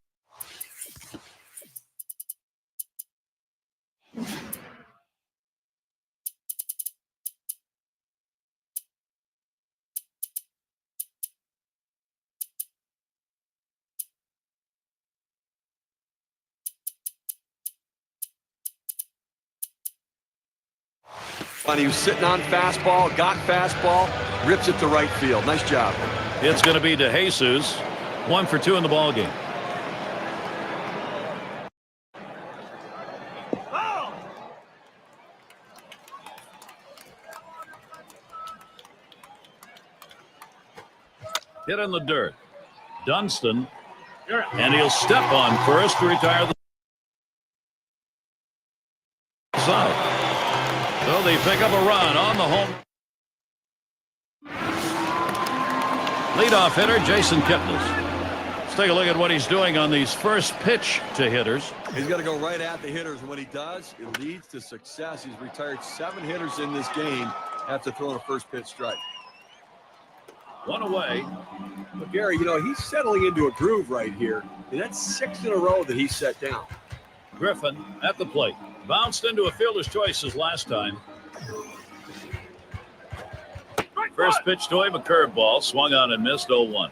And he was sitting on fastball, got fastball, rips it to right field. Nice job. It's going to be De Jesus. 1 for 2 in the ball game. Hit in the dirt. Dunston. And he'll step on first to retire the side. So they pick up a run on the home. Leadoff hitter, Jason Kipnis. Let's take a look at what he's doing on these first pitch to hitters. He's got to go right at the hitters, and when he does, it leads to success. He's retired 7 hitters in this game after throwing a first pitch strike. 1 away. But Gary, you know, he's settling into a groove right here, and that's 6 in a row that he's set down. Griffin at the plate. Bounced into a fielder's choices last time. First pitch to him, a curveball. Swung on and missed. 0-1.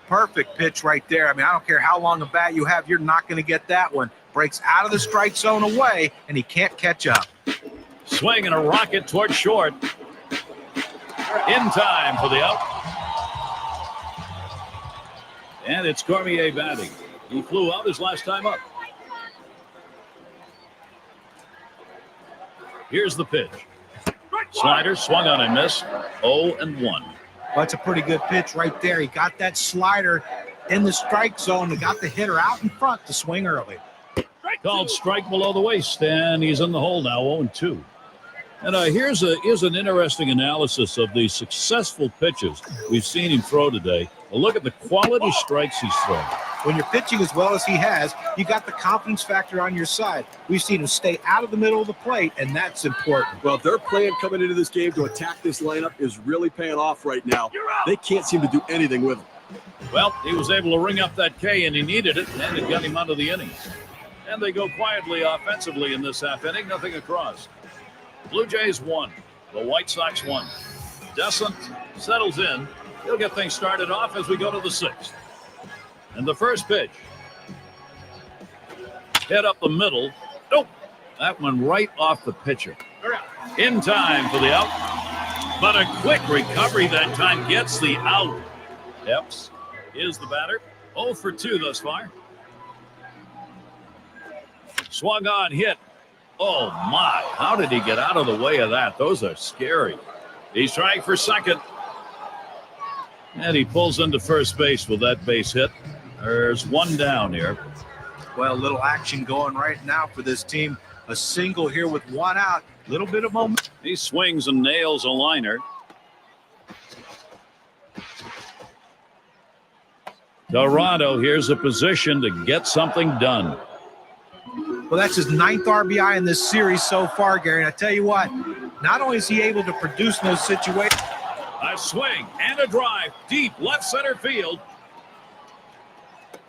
Perfect pitch right there. I mean, I don't care how long a bat you have, you're not going to get that one. Breaks out of the strike zone away, and he can't catch up. Swing and a rocket towards short. In time for the out. And it's Cormier batting. He flew out his last time up. Here's the pitch. Slider swung on and missed. 0-1. Well, that's a pretty good pitch right there. He got that slider in the strike zone and got the hitter out in front to swing early. Called strike below the waist, and he's in the hole now, 0-2. And here's an interesting analysis of the successful pitches we've seen him throw today. A look at the quality strikes he's thrown. When you're pitching as well as he has, you got the confidence factor on your side. We've seen him stay out of the middle of the plate, and that's important. Well, their plan coming into this game to attack this lineup is really paying off right now. They can't seem to do anything with him. Well, he was able to ring up that K, and he needed it, and it got him out of the inning. And they go quietly offensively in this half inning, nothing across. Blue Jays won. The White Sox won. Descent settles in. He'll get things started off as we go to the sixth. And the first pitch. Hit up the middle. Nope. That one right off the pitcher. In time for the out. But a quick recovery that time gets the out. Epps is the batter. 0 for 2 thus far. Swung on, hit. Oh, my. How did he get out of the way of that? Those are scary. He's trying for second. And he pulls into first base with that base hit. There's one down here. Well, a little action going right now for this team. A single here with one out. A little bit of momentum. He swings and nails a liner. Toronto, here's a position to get something done. Well, that's his 9th RBI in this series so far, Gary. And I tell you what, not only is he able to produce in those situations. A swing and a drive deep left center field.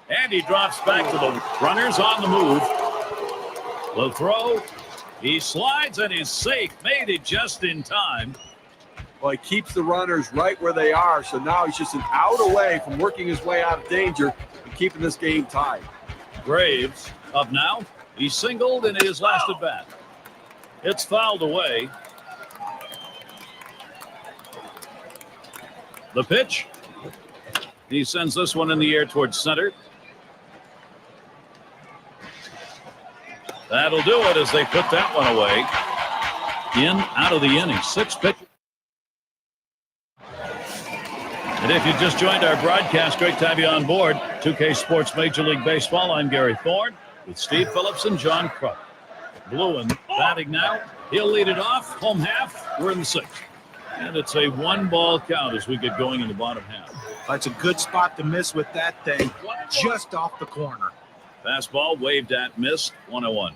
And he drops back to the runners on the move. The throw. He slides and is safe. Made it just in time. Well, he keeps the runners right where they are, so now he's just an out away from working his way out of danger and keeping this game tied. Graves up now. He singled in his last at bat. It's fouled away. The pitch. He sends this one in the air towards center. That'll do it as they put that one away. In, out of the inning. 6 pitches. And if you just joined our broadcast, great to have you on board. 2K Sports Major League Baseball. I'm Gary Thorne with Steve Phillips and John Kruk. Bluen batting now. He'll lead it off. Home half. We're in the 6th. And it's a 1-ball count as we get going in the bottom half. That's a good spot to miss with that thing. Just off the corner. Fastball waved at, missed. 1-1.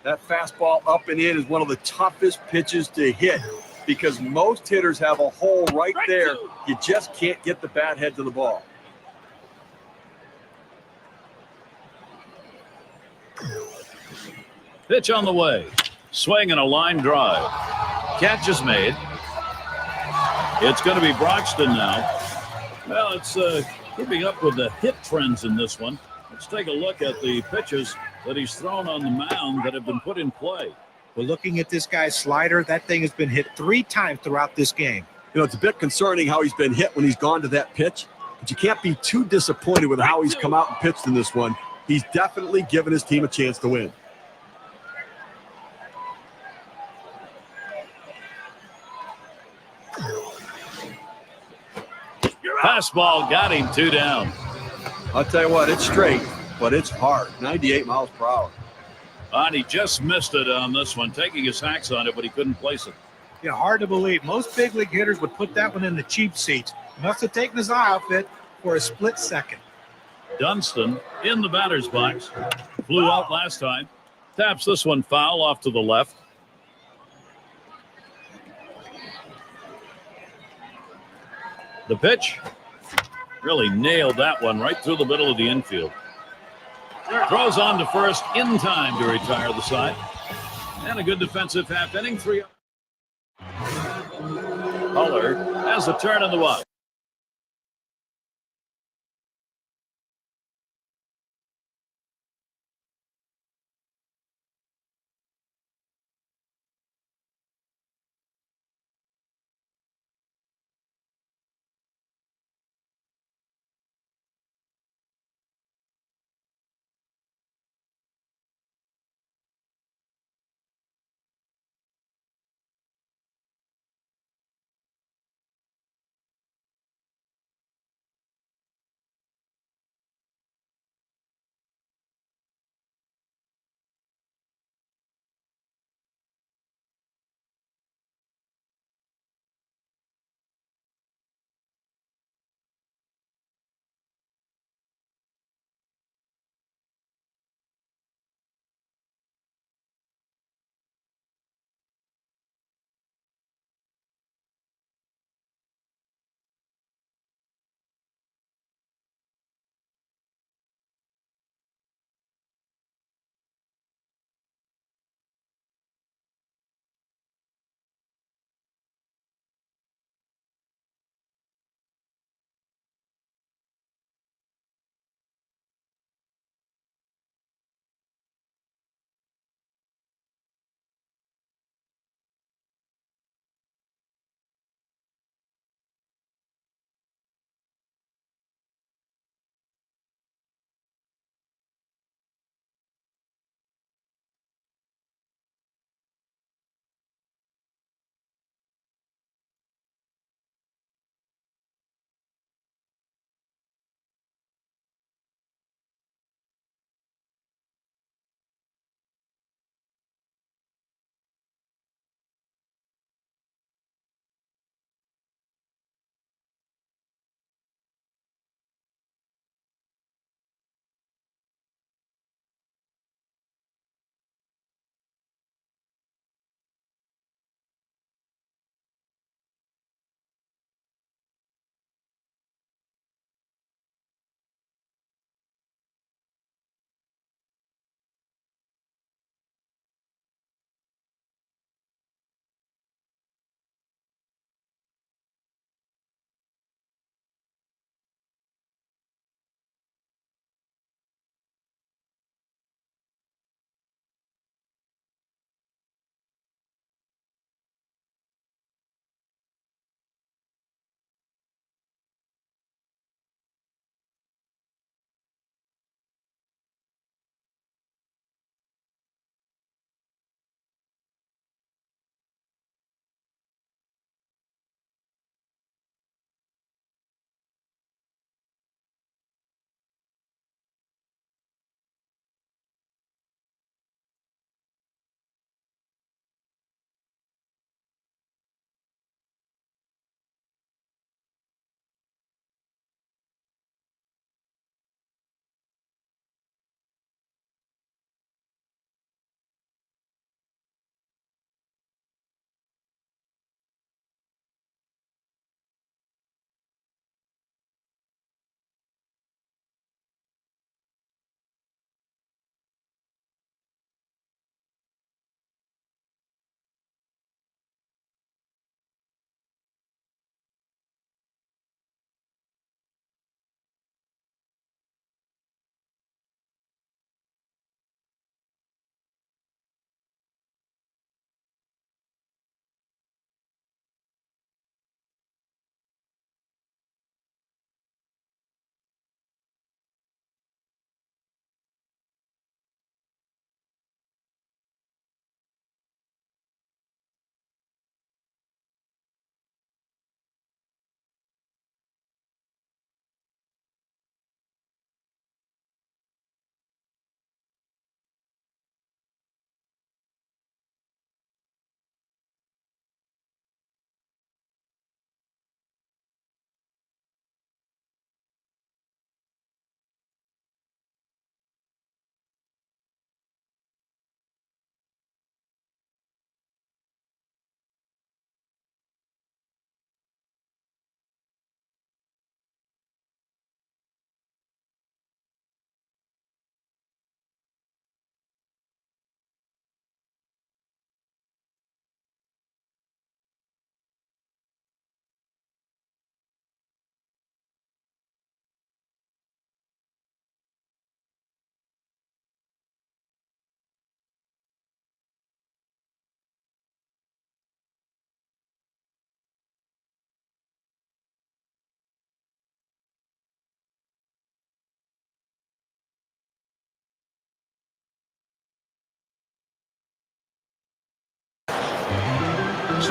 That fastball up and in is one of the toughest pitches to hit because most hitters have a hole right there. You just can't get the bat head to the ball. Pitch on the way. Swing and a line drive. Catch is made. It's going to be Broxton now. Well, it's keeping up with the hit trends in this one. Let's take a look at the pitches that he's thrown on the mound that have been put in play. We're looking at this guy's slider. That thing has been hit 3 times throughout this game. You know, it's a bit concerning how he's been hit when he's gone to that pitch, but you can't be too disappointed with how he's come out and pitched in this one. He's definitely given his team a chance to win. Fastball got him 2 down. I'll tell you what, it's straight, but it's hard. 98 miles per hour. And he just missed it on this one, taking his hacks on it, but he couldn't place it. Yeah, hard to believe. Most big league hitters would put that one in the cheap seats. Must have taken his eye off it for a split second. Dunston in the batter's box. Flew out last time. Taps this one foul off to the left. The pitch. Really nailed that one right through the middle of the infield. Throws on to first in time to retire the side. And a good defensive half inning. 3. Huller has a turn in the box.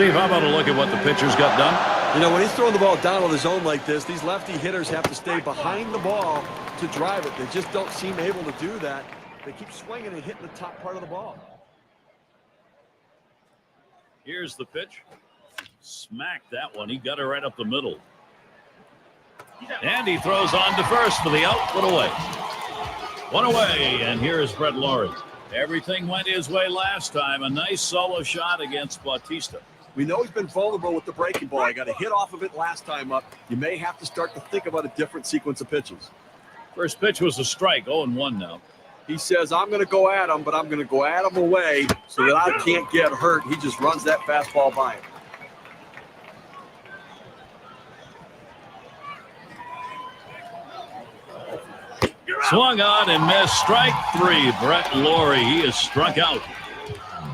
Steve, how about a look at what the pitcher's got done? You know, when he's throwing the ball down on the zone like this, these lefty hitters have to stay behind the ball to drive it. They just don't seem able to do that. They keep swinging and hitting the top part of the ball. Here's the pitch. Smacked that one. He got it right up the middle. And he throws on to first for the out. One away. One away. And here is Brett Laurie. Everything went his way last time. A nice solo shot against Bautista. We know he's been vulnerable with the breaking ball. He got a hit off of it last time up. You may have to start to think about a different sequence of pitches. First pitch was a strike. 0-1 now. He says, I'm going to go at him, but I'm going to go at him away so that I can't get hurt. He just runs that fastball by him. Swung on and missed. Strike three. Brett Laurie. He is struck out.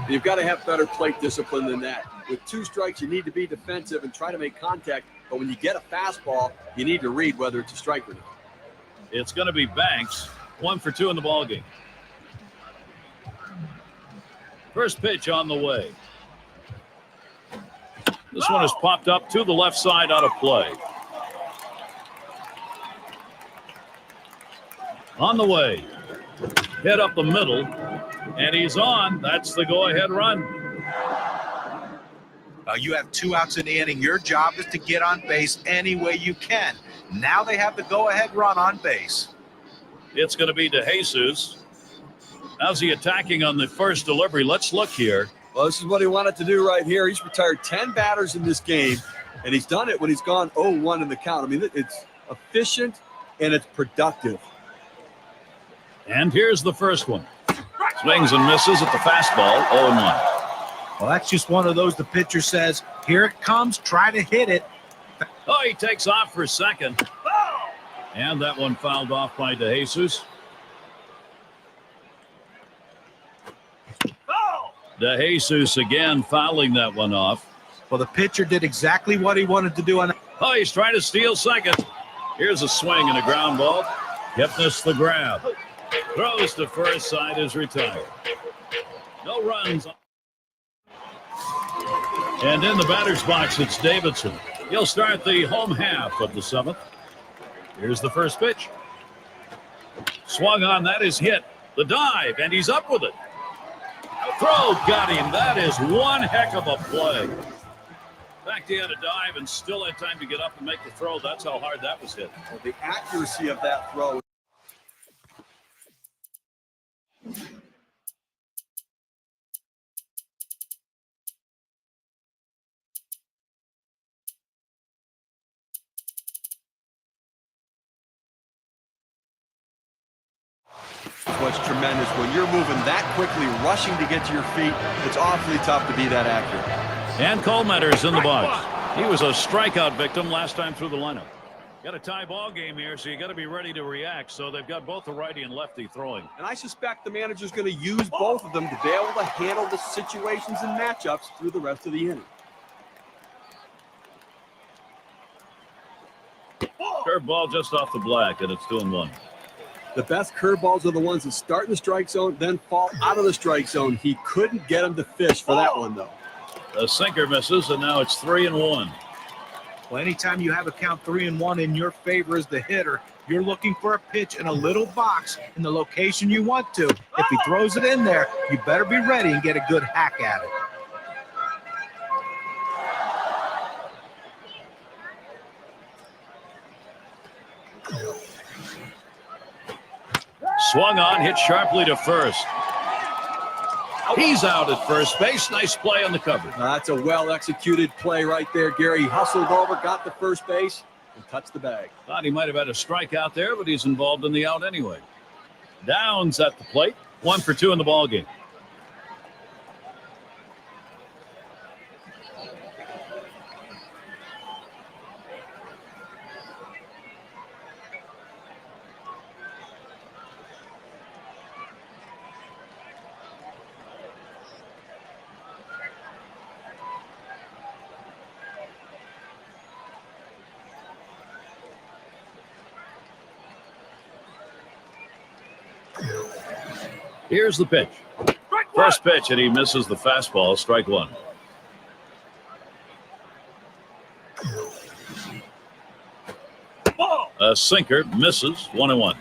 You've got to have better plate discipline than that. With 2 strikes, you need to be defensive and try to make contact. But when you get a fastball, you need to read whether it's a strike or not. It's going to be Banks. 1 for 2 in the ballgame. First pitch on the way. This one is popped up to the left side out of play. On the way. Hit up the middle. And he's on. That's the go-ahead run. You have 2 outs in the inning. Your job is to get on base any way you can. Now they have the go-ahead run on base. It's going to be DeJesus. How's he attacking on the first delivery? Let's look here. Well, this is what he wanted to do right here. He's retired 10 batters in this game, and he's done it when he's gone 0-1 in the count. I mean, it's efficient and it's productive. And here's the first one. Swings and misses at the fastball, 0-1. Well, that's just one of those the pitcher says, here it comes, try to hit it. Oh, he takes off for second. And that one fouled off by DeJesus. DeJesus again fouling that one off. Well, the pitcher did exactly what he wanted to do on. Oh, he's trying to steal second. Here's a swing and a ground ball. Kipnis the grab. Throws to first, side is retired. No runs. And in the batter's box, it's Davidson. He'll start the home half of the 7th. Here's the first pitch. Swung on, that is hit. The dive, and he's up with it. Throw got him. That is one heck of a play. In fact, he had a dive and still had time to get up and make the throw. That's how hard that was hit. Well, the accuracy of that throw. What's tremendous when you're moving that quickly, rushing to get to your feet, it's awfully tough to be that accurate. And Colemetter's in the box. He was a strikeout victim last time through the lineup. Got a tie ball game here, so you got to be ready to react. So they've got both the righty and lefty throwing. And I suspect the manager's going to use both of them to be able to handle the situations and matchups through the rest of the inning. Curveball just off the black, and it's 2-1. The best curveballs are the ones that start in the strike zone, then fall out of the strike zone. He couldn't get him to fish for that one, though. The sinker misses, and now it's 3-1. Well, anytime you have a count 3-1 in your favor as the hitter, you're looking for a pitch in a little box in the location you want to. If he throws it in there, you better be ready and get a good hack at it. Swung on, hit sharply to first. He's out at first base. Nice play on the cover. That's a well-executed play right there, Gary. He hustled over, got to first base, and touched the bag. Thought he might have had a strikeout there, but he's involved in the out anyway. Downs at the plate. 1 for 2 in the ballgame. Here's the pitch. First pitch, and he misses the fastball. Strike 1. A sinker misses. 1-1.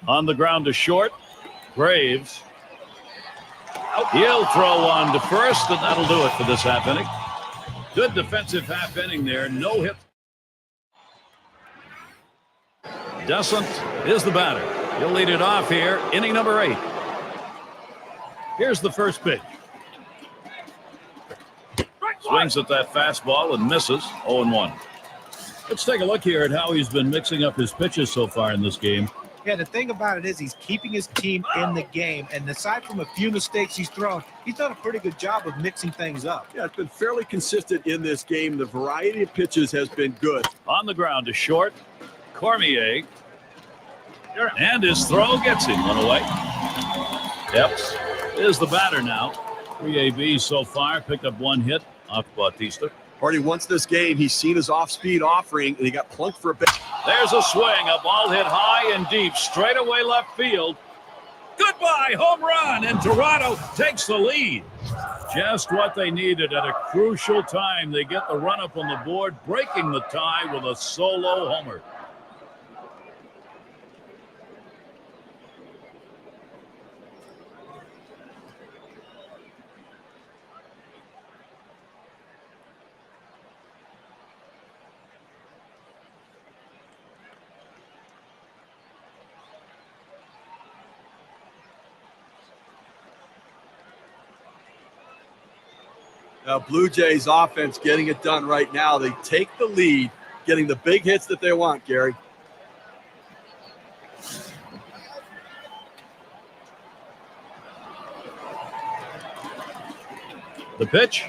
On the ground to short. Graves. He'll throw on to first, and that'll do it for this half inning. Good defensive half inning there. No hit. Descent is the batter. He'll lead it off here. Inning number 8. Here's the first pitch. Swings at that fastball and misses. 0-1. Let's take a look here at how he's been mixing up his pitches so far in this game. Yeah, the thing about it is he's keeping his team in the game. And aside from a few mistakes he's thrown, he's done a pretty good job of mixing things up. Yeah, it's been fairly consistent in this game. The variety of pitches has been good. On the ground to short. Cormier. And his throw gets him. One away. Epps is the batter now. 3 ABs so far. Picked up 1 hit off Bautista. Hardy, once this game, he's seen his off-speed offering, and he got plunked for a bit. There's a swing. A ball hit high and deep. Straight away left field. Goodbye. Home run. And Toronto takes the lead. Just what they needed at a crucial time. They get the run up on the board, breaking the tie with a solo homer. Now, Blue Jays offense getting it done right now. They take the lead, getting the big hits that they want, Gary. The pitch.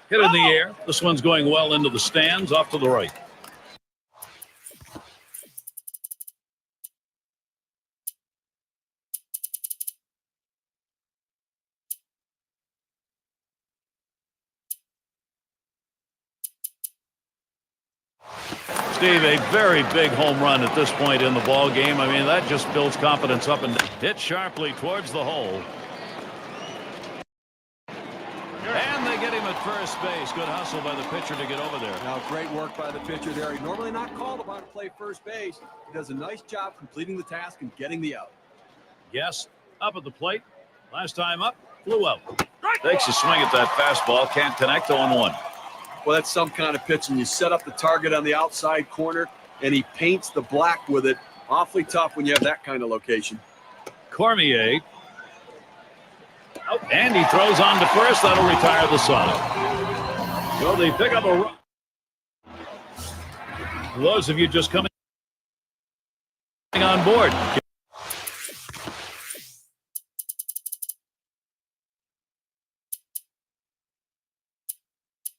Hit in the air. This one's going well into the stands, off to the right. Steve, a very big home run at this point in the ball game. I mean, that just builds confidence up and hit sharply towards the hole. And they get him at first base. Good hustle by the pitcher to get over there. Now, great work by the pitcher there. He normally not called upon to play first base. He does a nice job completing the task and getting the out. Yes, up at the plate. Last time up, flew out. Takes a swing at that fastball. Can't connect. 0-1. Well, that's some kind of pitch, and you set up the target on the outside corner, and he paints the black with it. Awfully tough when you have that kind of location. Cormier. And he throws on to first. That'll retire the Sonic. So they pick up a run. For those of you just coming on board.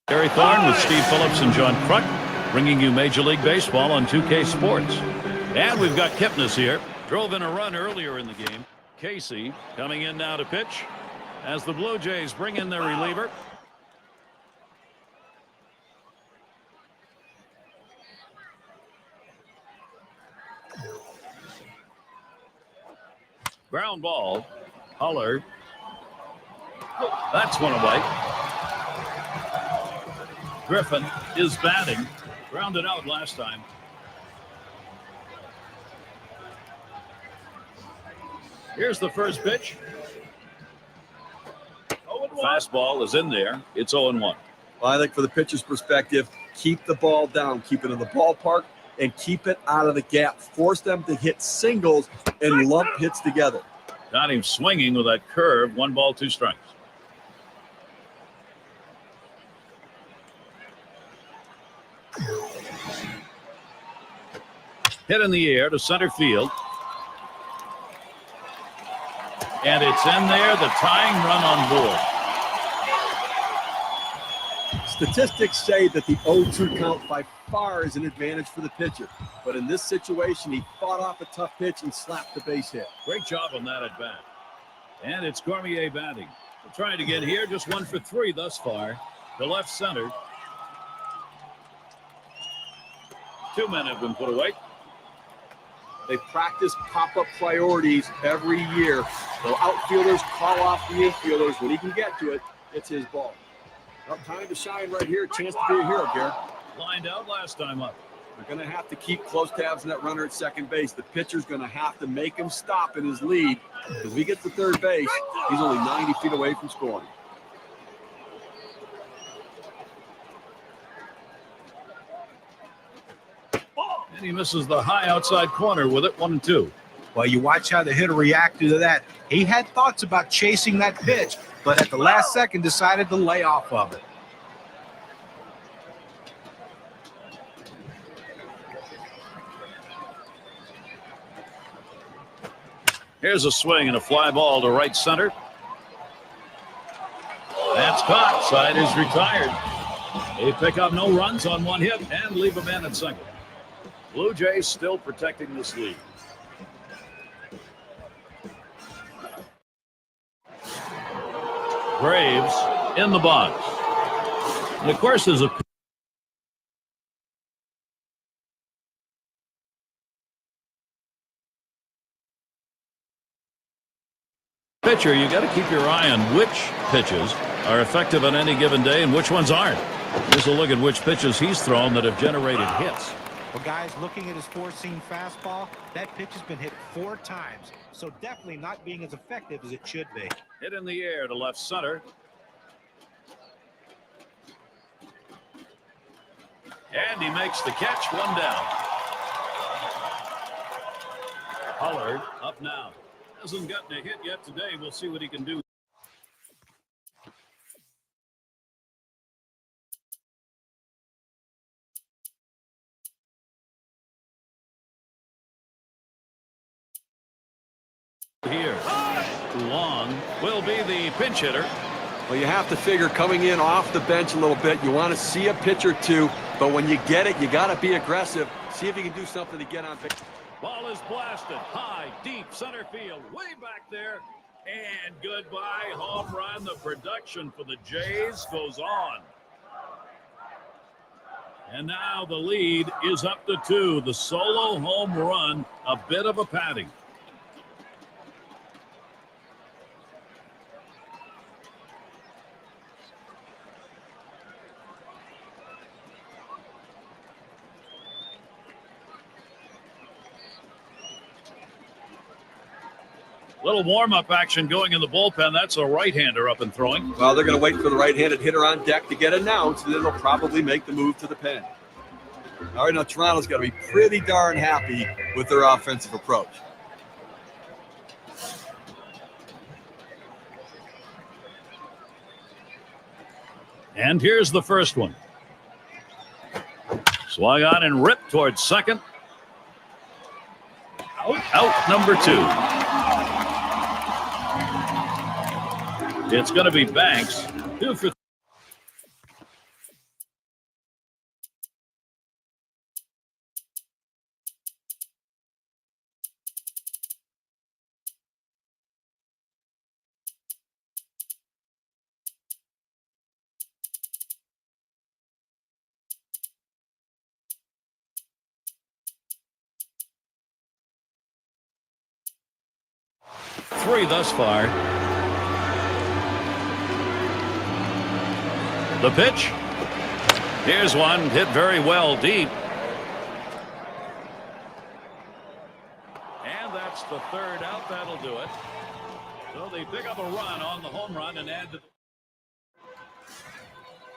Gary Thorne with Steve Phillips and John Kruk, bringing you Major League Baseball on 2K Sports. And we've got Kipnis here. Drove in a run earlier in the game. Casey coming in now to pitch as the Blue Jays bring in their reliever. Ground ball. Huller. That's one away. Griffin is batting. Grounded out last time. Here's the first pitch. Fastball is in there. It's 0-1. Well, I think for the pitcher's perspective, keep the ball down, keep it in the ballpark, and keep it out of the gap. Force them to hit singles and lump hits together. Got him swinging with that curve. 1 ball, 2 strikes. Hit in the air to center field. And it's in there, the tying run on board. Statistics say that the 0-2 count by far is an advantage for the pitcher. But in this situation, he fought off a tough pitch and slapped the base hit. Great job on that at bat. And it's Cormier batting. We're trying to get here, just 1 for 3 thus far. To left center. 2 men have been put away. They practice pop-up priorities every year. The outfielders call off the infielders when he can get to it. It's his ball. Well, time to shine right here. Chance to be a hero, Garrett. Lined out last time up. They're going to have to keep close tabs on that runner at second base. The pitcher's going to have to make him stop in his lead. Because if he gets to third base, he's only 90 feet away from scoring. And he misses the high outside corner with it, 1-2. Well, you watch how the hitter reacted to that. He had thoughts about chasing that pitch, but at the last second decided to lay off of it. Here's a swing and a fly ball to right center. That's caught. Side is retired. They pick up no runs on one hit and leave a man at second. Blue Jays still protecting this lead. Braves in the box. And of course, there's a pitcher. You got to keep your eye on which pitches are effective on any given day and which ones aren't. Here's a look at which pitches he's thrown that have generated hits. Well, guys, looking at his four-seam fastball, that pitch has been hit 4 times, so definitely not being as effective as it should be. Hit in the air to left center. And he makes the catch, 1 down. Pollard up now. Hasn't gotten a hit yet today. We'll see what he can do. Here, Long will be the pinch hitter. Well, you have to figure coming in off the bench a little bit. You want to see a pitch or two, but when you get it, you got to be aggressive. See if you can do something to get on base. Ball is blasted high, deep center field, way back there. And goodbye, home run. The production for the Jays goes on. And now the lead is up to 2. The solo home run, a bit of a padding. Little warm-up action going in the bullpen. That's a right-hander up and throwing. Well, they're going to wait for the right-handed hitter on deck to get announced, and then they'll probably make the move to the pen. All right, now Toronto's got to be pretty darn happy with their offensive approach. And here's the first one. Swung on and ripped towards second. Out number 2. It's going to be Banks. 2 for 3 thus far. The pitch. Here's one hit very well deep. And that's the 3rd out. That'll do it. So they pick up a run on the home run and add to.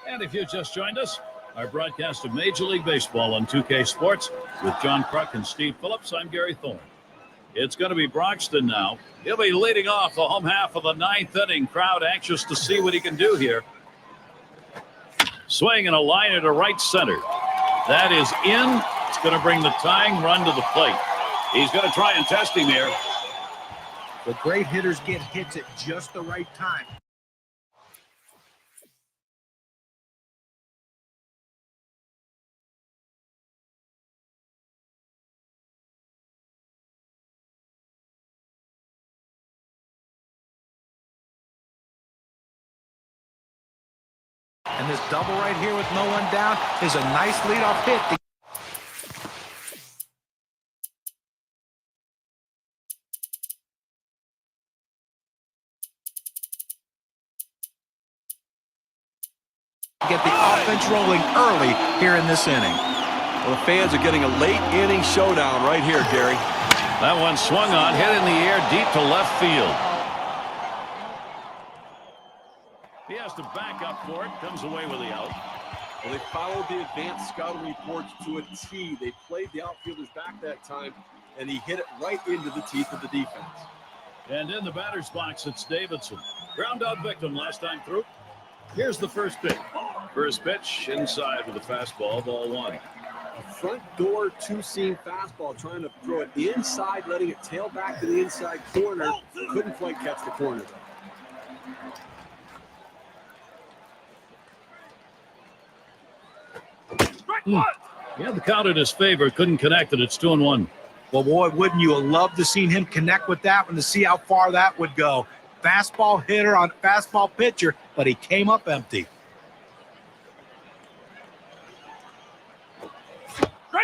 And if you just joined us, our broadcast of Major League Baseball on 2K Sports with John Kruk and Steve Phillips. I'm Gary Thorne. It's going to be Broxton now. He'll be leading off the home half of the 9th inning. Crowd anxious to see what he can do here. Swing and a liner to right center. That is in. It's going to bring the tying run to the plate. He's going to try and test him here. The great hitters get hits at just the right time. And this double right here with no one down is a nice leadoff hit. Get the offense rolling early here in this inning. Well, the fans are getting a late inning showdown right here, Gary. That one swung on, hit in the air deep to left field. He has to back up for it. Comes away with the out. Well, they followed the advanced scouting reports to a T. They played the outfielders back that time, and he hit it right into the teeth of the defense. And in the batter's box, it's Davidson. Ground out victim last time through. Here's the first pitch. First pitch inside with a fastball, ball one. A front door two-seam fastball, trying to throw it inside, letting it tail back to the inside corner. Couldn't quite catch the corner, though. He had the count in his favor, couldn't connect it. It's 2-1. Well, boy, wouldn't you have loved to seen him connect with that one to see how far that would go. Fastball hitter on fastball pitcher, but he came up empty.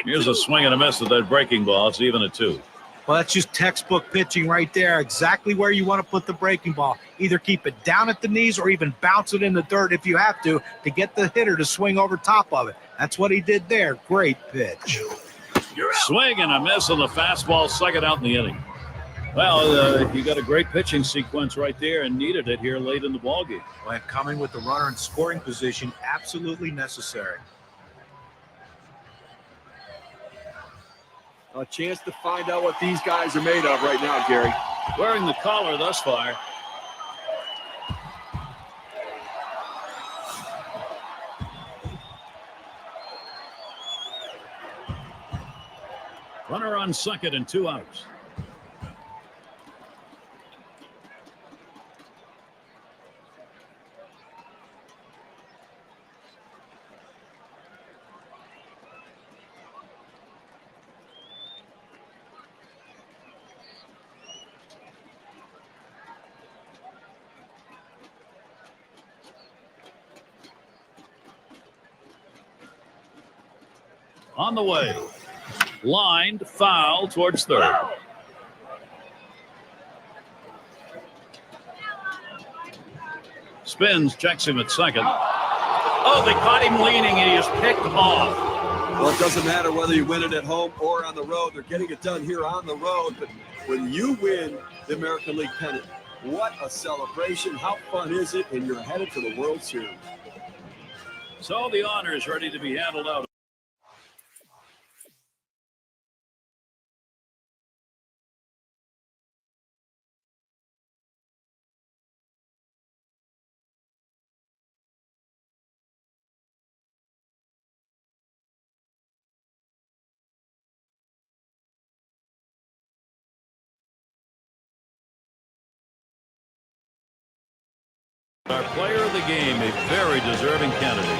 Here's a swing and a miss at that breaking ball. It's even at 2. Well, that's just textbook pitching right there. Exactly where you want to put the breaking ball. Either keep it down at the knees or even bounce it in the dirt if you have to get the hitter to swing over top of it. That's what he did there. Great pitch. Swing and a miss on the fastball, second out in the inning. Well, you got a great pitching sequence right there and needed it here late in the ballgame. Well, coming with the runner in scoring position, absolutely necessary. A chance to find out what these guys are made of right now, Gary. Wearing the collar thus far. Runner on second and 2 outs. On the way. Lined, foul towards third. Spins, checks him at second. Oh, they caught him leaning and he is picked off. Well, it doesn't matter whether you win it at home or on the road. They're getting it done here on the road. But when you win the American League pennant, what a celebration. How fun is it? And you're headed to the World Series. So the honor is ready to be handled out. Our player of the game, a very deserving candidate.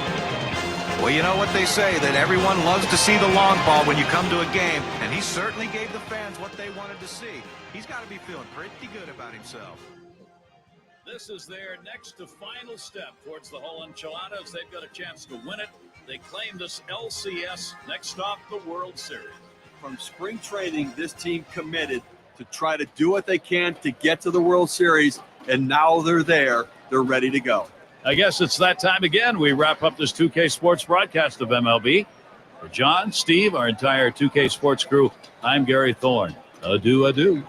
Well, you know what they say, that everyone loves to see the long ball when you come to a game, and he certainly gave the fans what they wanted to see. He's got to be feeling pretty good about himself. This is their next to final step towards the whole enchiladas. They've got a chance to win it. They claim this LCS. Next stop, the World Series. From spring training, this team committed to try to do what they can to get to the World Series, and now they're there. They're ready to go. I guess it's that time again. We wrap up this 2K Sports broadcast of MLB. For John, Steve, our entire 2K Sports crew, I'm Gary Thorne. Adieu, adieu.